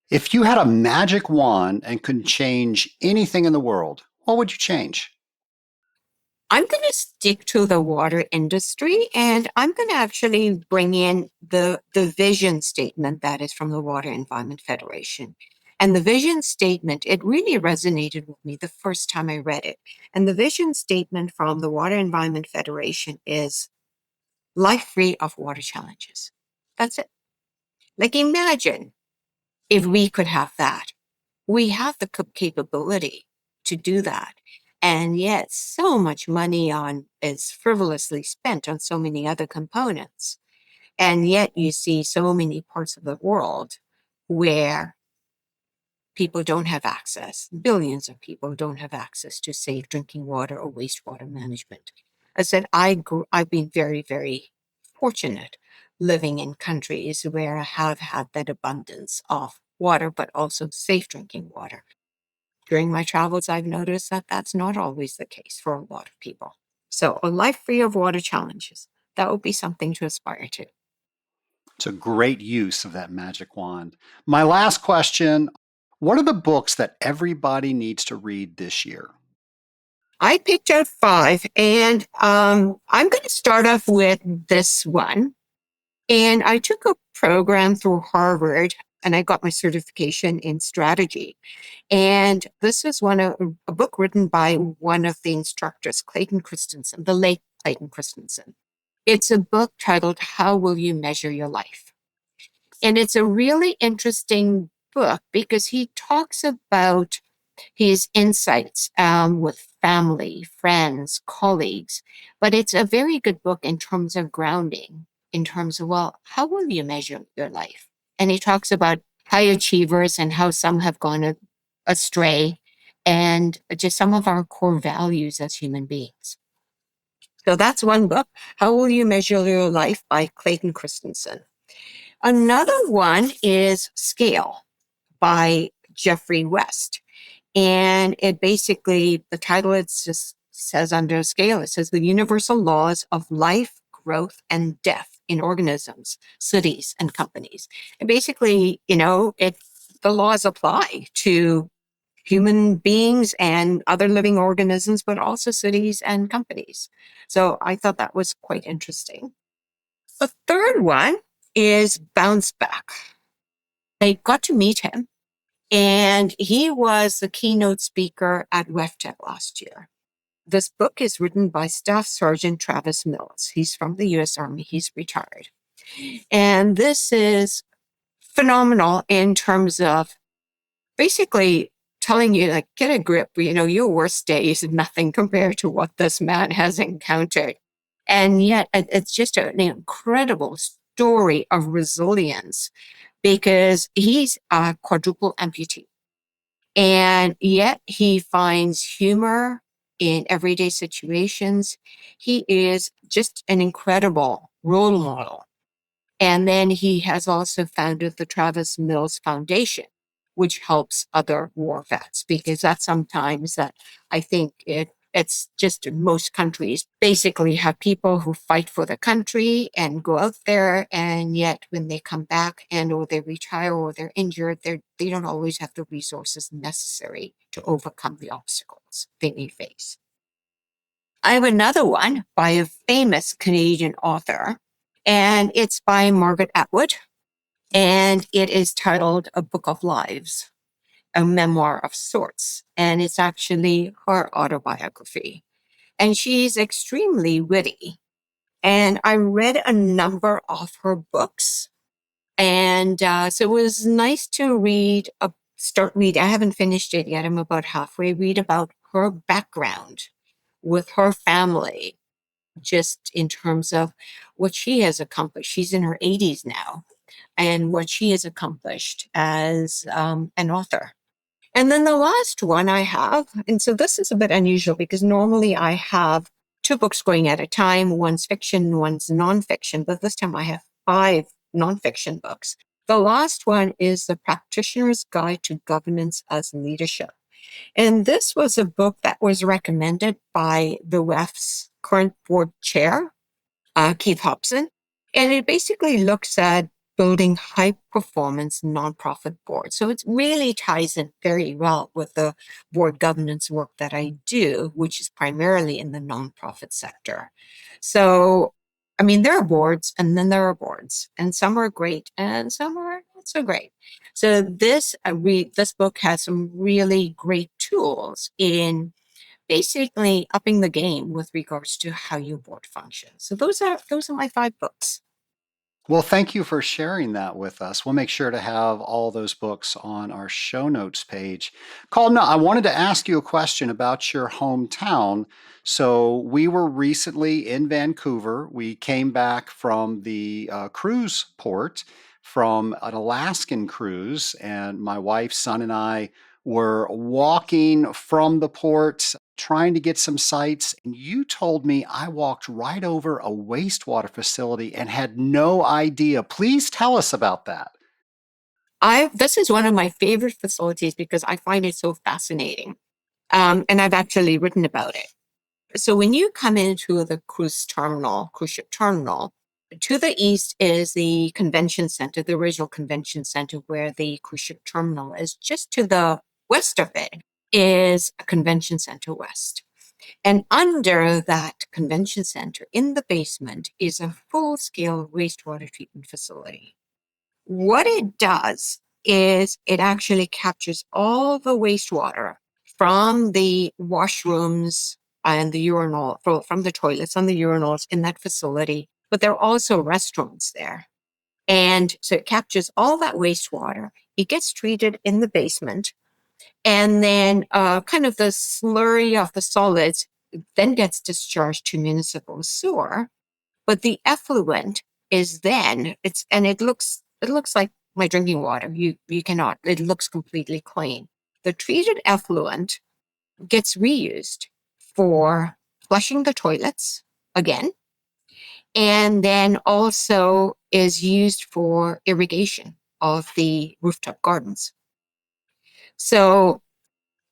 If you had a magic wand and could change anything in the world, what would you change? I'm going to stick to the water industry, and I'm going to actually bring in the vision statement that is from the Water Environment Federation. And the vision statement, it really resonated with me the first time I read it. And the vision statement from the Water Environment Federation is life free of water challenges. That's it. Like, imagine if we could have that. We have the capability to do that. And yet, so much money on is frivolously spent on so many other components. And yet, you see so many parts of the world where people don't have access. Billions of people don't have access to safe drinking water or wastewater management. I said, I've been very, very fortunate living in countries where I have had that abundance of water, but also safe drinking water. During my travels, I've noticed that that's not always the case for a lot of people. So, a life free of water challenges, that would be something to aspire to. It's a great use of that magic wand. My last question, what are the books that everybody needs to read this year? I picked out five, and I'm going to start off with this one. And I took a program through Harvard, and I got my certification in strategy. And this is a book written by one of the instructors, Clayton Christensen, the late Clayton Christensen. It's a book titled How Will You Measure Your Life? And it's a really interesting book because he talks about his insights with family, friends, colleagues. But it's a very good book in terms of grounding, in terms of, well, how will you measure your life? And he talks about high achievers and how some have gone astray and just some of our core values as human beings. So that's one book, How Will You Measure Your Life by Clayton Christensen. Another one is Scale by Jeffrey West. And it basically, the title, it just says under Scale, it says the universal laws of life, growth, and death in organisms, cities, and companies. And basically, the laws apply to human beings and other living organisms, but also cities and companies. So I thought that was quite interesting. The third one is Bounce Back. I got to meet him, and he was the keynote speaker at WEFTEC last year. This book is written by Staff Sergeant Travis Mills. He's from the US Army, he's retired. And this is phenomenal in terms of basically telling you, like, get a grip, your worst day is nothing compared to what this man has encountered. And yet it's just an incredible story of resilience because he's a quadruple amputee. And yet he finds humor in everyday situations. He is just an incredible role model. And then he has also founded the Travis Mills Foundation, which helps other war vets, because that's sometimes that I think it's just most countries basically have people who fight for the country and go out there, and yet when they come back and or they retire or they're injured, they don't always have the resources necessary to overcome the obstacles they may face. I have another one by a famous Canadian author, and it's by Margaret Atwood, and it is titled A Book of Lives, a memoir of sorts, and it's actually her autobiography. And she's extremely witty. And I read a number of her books, and so it was nice to start read. I haven't finished it yet. I'm about halfway. Read about her background with her family, just in terms of what she has accomplished. She's in her 80s now, and what she has accomplished as an author. And then the last one I have, and so this is a bit unusual because normally I have two books going at a time. One's fiction, one's nonfiction, but this time I have five nonfiction books. The last one is The Practitioner's Guide to Governance as Leadership. And this was a book that was recommended by the WEF's current board chair, Keith Hobson. And it basically looks at building high performance nonprofit boards. So it really ties in very well with the board governance work that I do, which is primarily in the nonprofit sector. So, I mean, there are boards and then there are boards, and some are great and some are not so great. So this book has some really great tools in basically upping the game with regards to how your board functions. So those are my 5 books. Well, thank you for sharing that with us. We'll make sure to have all those books on our show notes page. Kalpna, I wanted to ask you a question about your hometown. So, we were recently in Vancouver. We came back from the cruise port from an Alaskan cruise, and my wife, son, and I were walking from the port trying to get some sights, and you told me I walked right over a wastewater facility and had no idea. Please tell us about that. I This is one of my favorite facilities because I find it so fascinating. And I've actually written about it. So when you come into the cruise ship terminal, to the east is the convention center, the original convention center where the cruise ship terminal is. Just to the west of it is a convention center west. And under that convention center in the basement is a full scale wastewater treatment facility. What it does is it actually captures all the wastewater from the washrooms and the urinal, from the toilets and the urinals in that facility, but there are also restrooms there. And so it captures all that wastewater. It gets treated in the basement, and then kind of the slurry of the solids then gets discharged to municipal sewer. But the effluent is then it looks like my drinking water. You cannot. It looks completely clean. The treated effluent gets reused for flushing the toilets again, and then also is used for irrigation of the rooftop gardens. So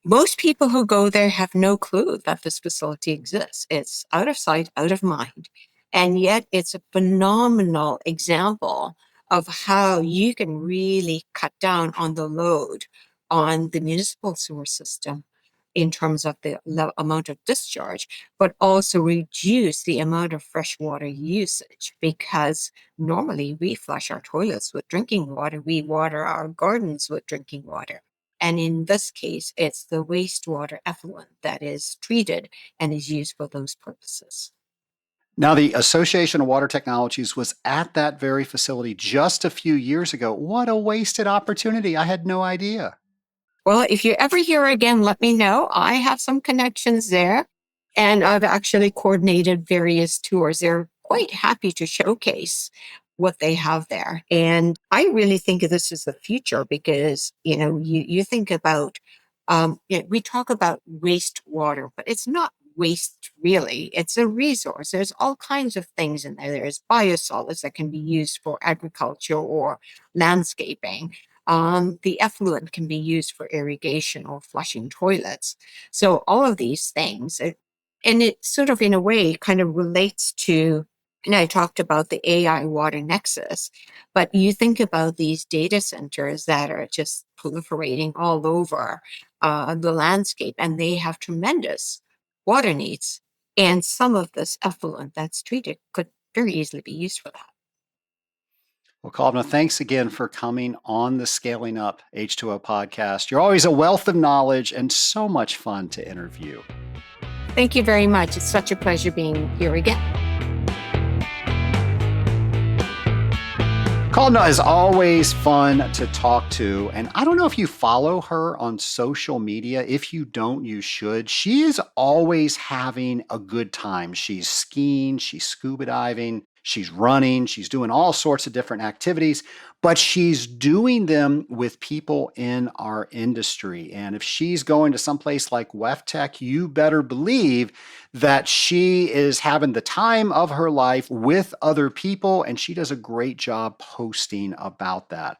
most people who go there have no clue that this facility exists. It's out of sight, out of mind. And yet it's a phenomenal example of how you can really cut down on the load on the municipal sewer system in terms of the amount of discharge, but also reduce the amount of freshwater usage, because normally we flush our toilets with drinking water, we water our gardens with drinking water. And in this case, it's the wastewater effluent that is treated and is used for those purposes. Now, the Association of Water Technologies was at that very facility just a few years ago. What a wasted opportunity. I had no idea. Well, if you're ever here again, let me know. I have some connections there, and I've actually coordinated various tours. They're quite happy to showcase what they have there. And I really think this is the future because, you think about, we talk about wastewater, but it's not waste really. It's a resource. There's all kinds of things in there. There's biosolids that can be used for agriculture or landscaping. The effluent can be used for irrigation or flushing toilets. So all of these things, and it sort of in a way kind of relates to, and I talked about the AI water nexus, but you think about these data centers that are just proliferating all over the landscape, and they have tremendous water needs. And some of this effluent that's treated could very easily be used for that. Well, Kalpna, thanks again for coming on the Scaling Up H2O podcast. You're always a wealth of knowledge and so much fun to interview. Thank you very much. It's such a pleasure being here again. Kalpna is always fun to talk to, and I don't know if you follow her on social media. If you don't, you should. She is always having a good time. She's skiing, she's scuba diving, she's running, she's doing all sorts of different activities, but she's doing them with people in our industry. And if she's going to someplace like WEFTech, you better believe that she is having the time of her life with other people, and she does a great job posting about that.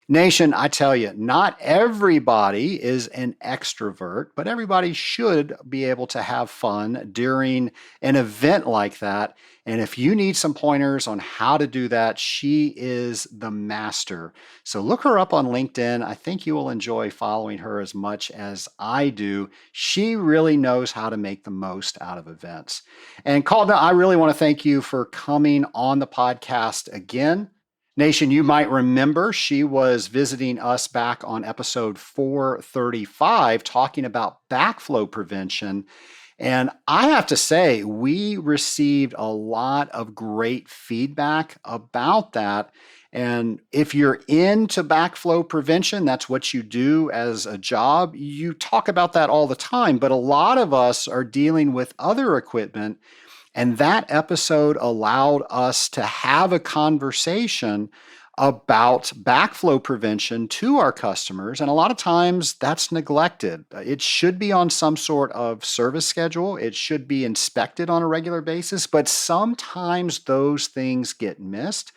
Nation, I tell you, not everybody is an extrovert, but everybody should be able to have fun during an event like that. And if you need some pointers on how to do that, she is the master. So look her up on LinkedIn. I think you will enjoy following her as much as I do. She really knows how to make the most out of events. And Kalpna, I really want to thank you for coming on the podcast again. Nation, you might remember she was visiting us back on episode 435 talking about backflow prevention. And I have to say, we received a lot of great feedback about that. And if you're into backflow prevention, that's what you do as a job, you talk about that all the time. But a lot of us are dealing with other equipment, and that episode allowed us to have a conversation about backflow prevention to our customers. And a lot of times that's neglected. It should be on some sort of service schedule, it should be inspected on a regular basis, but sometimes those things get missed.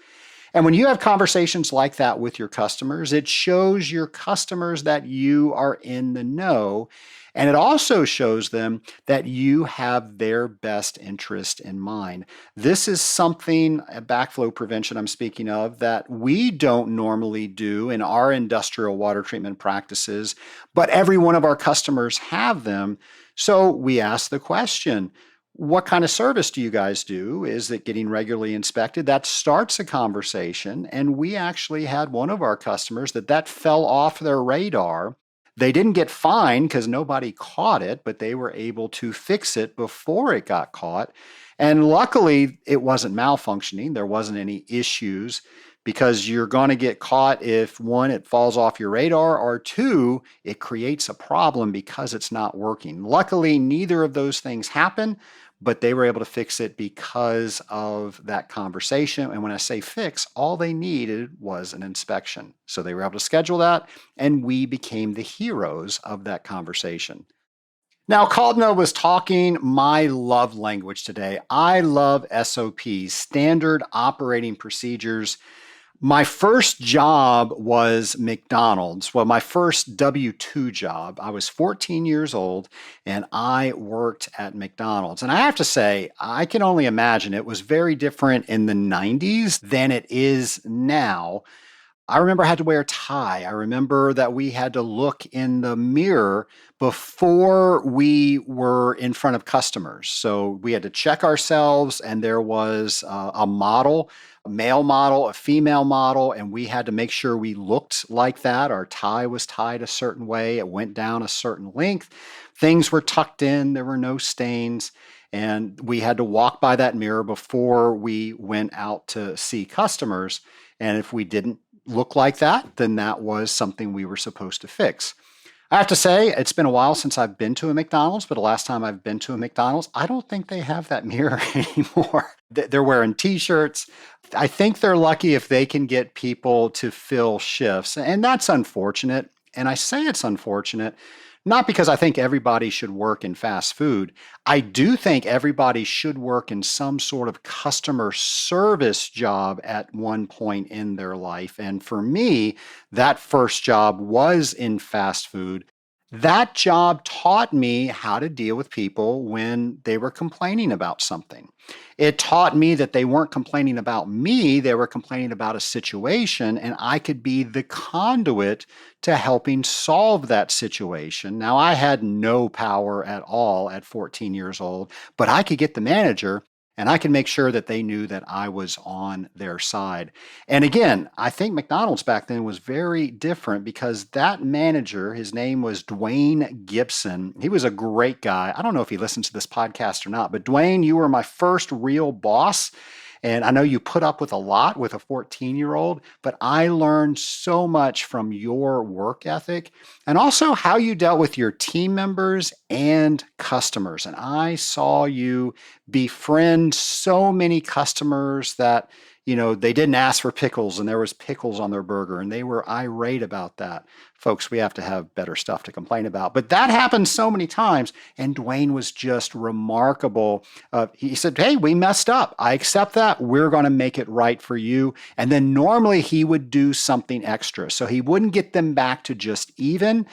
And when you have conversations like that with your customers, it shows your customers that you are in the know. And it also shows them that you have their best interest in mind. This is something, backflow prevention I'm speaking of, that we don't normally do in our industrial water treatment practices, but every one of our customers have them. So we ask the question, what kind of service do you guys do? Is it getting regularly inspected? That starts a conversation. And we actually had one of our customers that fell off their radar. They didn't get fined because nobody caught it, but they were able to fix it before it got caught. And luckily, it wasn't malfunctioning. There wasn't any issues, because you're going to get caught if, one, it falls off your radar, or two, it creates a problem because it's not working. Luckily, neither of those things happen, but they were able to fix it because of that conversation. And when I say fix, all they needed was an inspection. So they were able to schedule that, and we became the heroes of that conversation. Now, Kalpna was talking my love language today. I love SOPs, standard operating procedures. My first job was McDonald's. Well, my first W-2 job. I was 14 years old and I worked at McDonald's. And I have to say, I can only imagine it was very different in the 90s than it is now. I remember I had to wear a tie. I remember that we had to look in the mirror before we were in front of customers. So we had to check ourselves, and there was a model, a male model, a female model, and we had to make sure we looked like that. Our tie was tied a certain way, it went down a certain length. Things were tucked in, there were no stains. And we had to walk by that mirror before we went out to see customers. And if we didn't look like that, then that was something we were supposed to fix. I have to say, it's been a while since I've been to a McDonald's, but the last time I've been to a McDonald's, I don't think they have that mirror anymore. They're wearing t-shirts. I think they're lucky if they can get people to fill shifts, and that's unfortunate. And I say it's unfortunate not because I think everybody should work in fast food. I do think everybody should work in some sort of customer service job at one point in their life. And for me, that first job was in fast food. That job taught me how to deal with people when they were complaining about something. It taught me that they weren't complaining about me, they were complaining about a situation, and I could be the conduit to helping solve that situation. Now, I had no power at all at 14 years old, but I could get the manager, and I could make sure that they knew that I was on their side. And again, I think McDonald's back then was very different because that manager, his name was Dwayne Gibson. He was a great guy. I don't know if he listens to this podcast or not, but Dwayne, you were my first real boss. And I know you put up with a lot with a 14-year-old, but I learned so much from your work ethic and also how you dealt with your team members and customers. And I saw you befriend so many customers that, they didn't ask for pickles and there was pickles on their burger and they were irate about that. Folks, we have to have better stuff to complain about. But that happened so many times, and Dwayne was just remarkable. He said, hey, we messed up. I accept that. We're going to make it right for you. And then normally he would do something extra. So he wouldn't get them back to just even.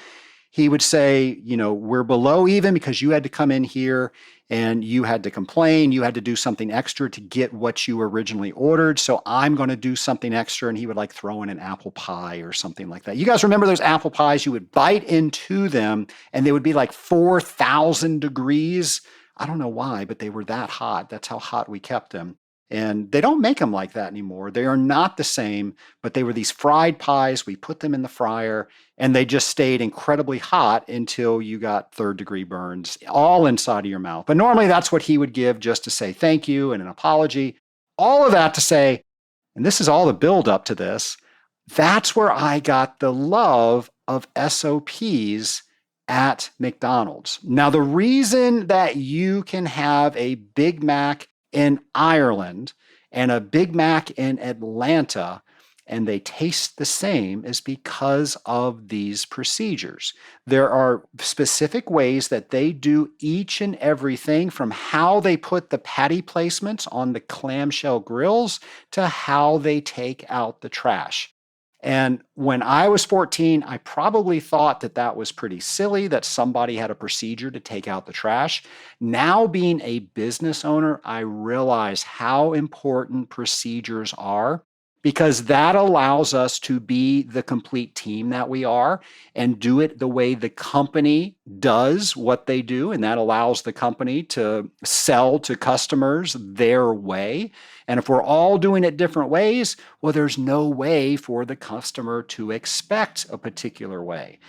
He would say, we're below even because you had to come in here and you had to complain. You had to do something extra to get what you originally ordered. So I'm going to do something extra. And he would throw in an apple pie or something like that. You guys remember those apple pies? You would bite into them and they would be 4,000 degrees. I don't know why, but they were that hot. That's how hot we kept them. And they don't make them like that anymore. They are not the same, but they were these fried pies. We put them in the fryer and they just stayed incredibly hot until you got third-degree burns all inside of your mouth. But normally that's what he would give just to say thank you and an apology. All of that to say, and this is all the build up to this, that's where I got the love of SOPs at McDonald's. Now, the reason that you can have a Big Mac in Ireland and a Big Mac in Atlanta, and they taste the same, is because of these procedures. There are specific ways that they do each and everything, from how they put the patty placements on the clamshell grills to how they take out the trash. And when I was 14, I probably thought that that was pretty silly, that somebody had a procedure to take out the trash. Now, being a business owner, I realize how important procedures are, because that allows us to be the complete team that we are and do it the way the company does what they do. And that allows the company to sell to customers their way. And if we're all doing it different ways, well, there's no way for the customer to expect a particular way.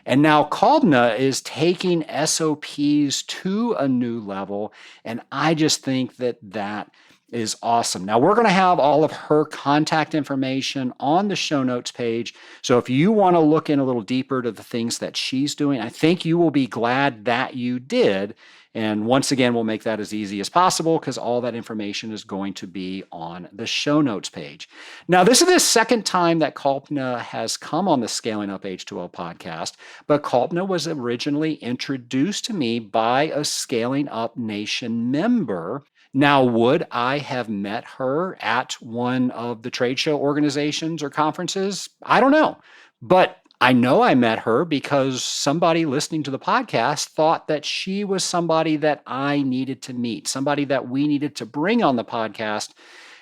And now Kalpna is taking SOPs to a new level. And I just think that that is awesome. Now, we're going to have all of her contact information on the show notes page. So if you want to look in a little deeper to the things that she's doing, I think you will be glad that you did. And once again, we'll make that as easy as possible, because all that information is going to be on the show notes page. Now, this is the second time that Kalpna has come on the Scaling Up H2O podcast, but Kalpna was originally introduced to me by a Scaling Up Nation member. Now, would I have met her at one of the trade show organizations or conferences? I don't know. But I know I met her because somebody listening to the podcast thought that she was somebody that I needed to meet, somebody that we needed to bring on the podcast.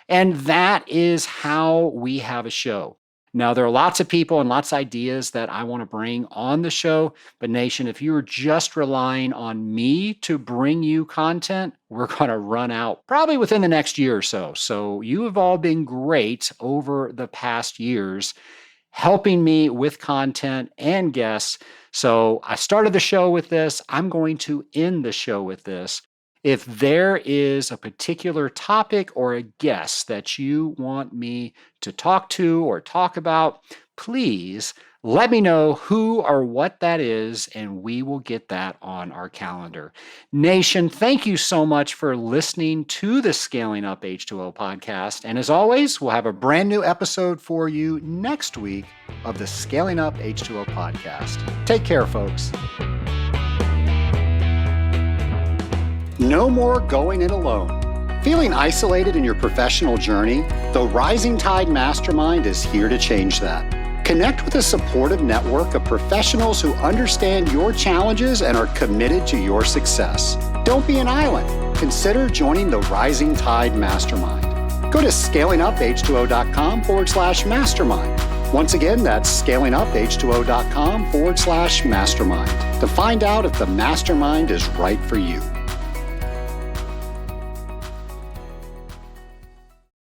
And that is how we have a show. Now, there are lots of people and lots of ideas that I want to bring on the show. But Nation, if you are just relying on me to bring you content, we're going to run out probably within the next year or so. So you have all been great over the past years, helping me with content and guests. So I started the show with this. I'm going to end the show with this. If there is a particular topic or a guest that you want me to talk to or talk about, please let me know who or what that is, and we will get that on our calendar. Nation, thank you so much for listening to the Scaling Up H2O podcast. And as always, we'll have a brand new episode for you next week of the Scaling Up H2O podcast. Take care, folks. No more going it alone. Feeling isolated in your professional journey? The Rising Tide Mastermind is here to change that. Connect with a supportive network of professionals who understand your challenges and are committed to your success. Don't be an island. Consider joining the Rising Tide Mastermind. Go to scalinguph2o.com/mastermind. Once again, that's scalinguph2o.com/mastermind to find out if the mastermind is right for you.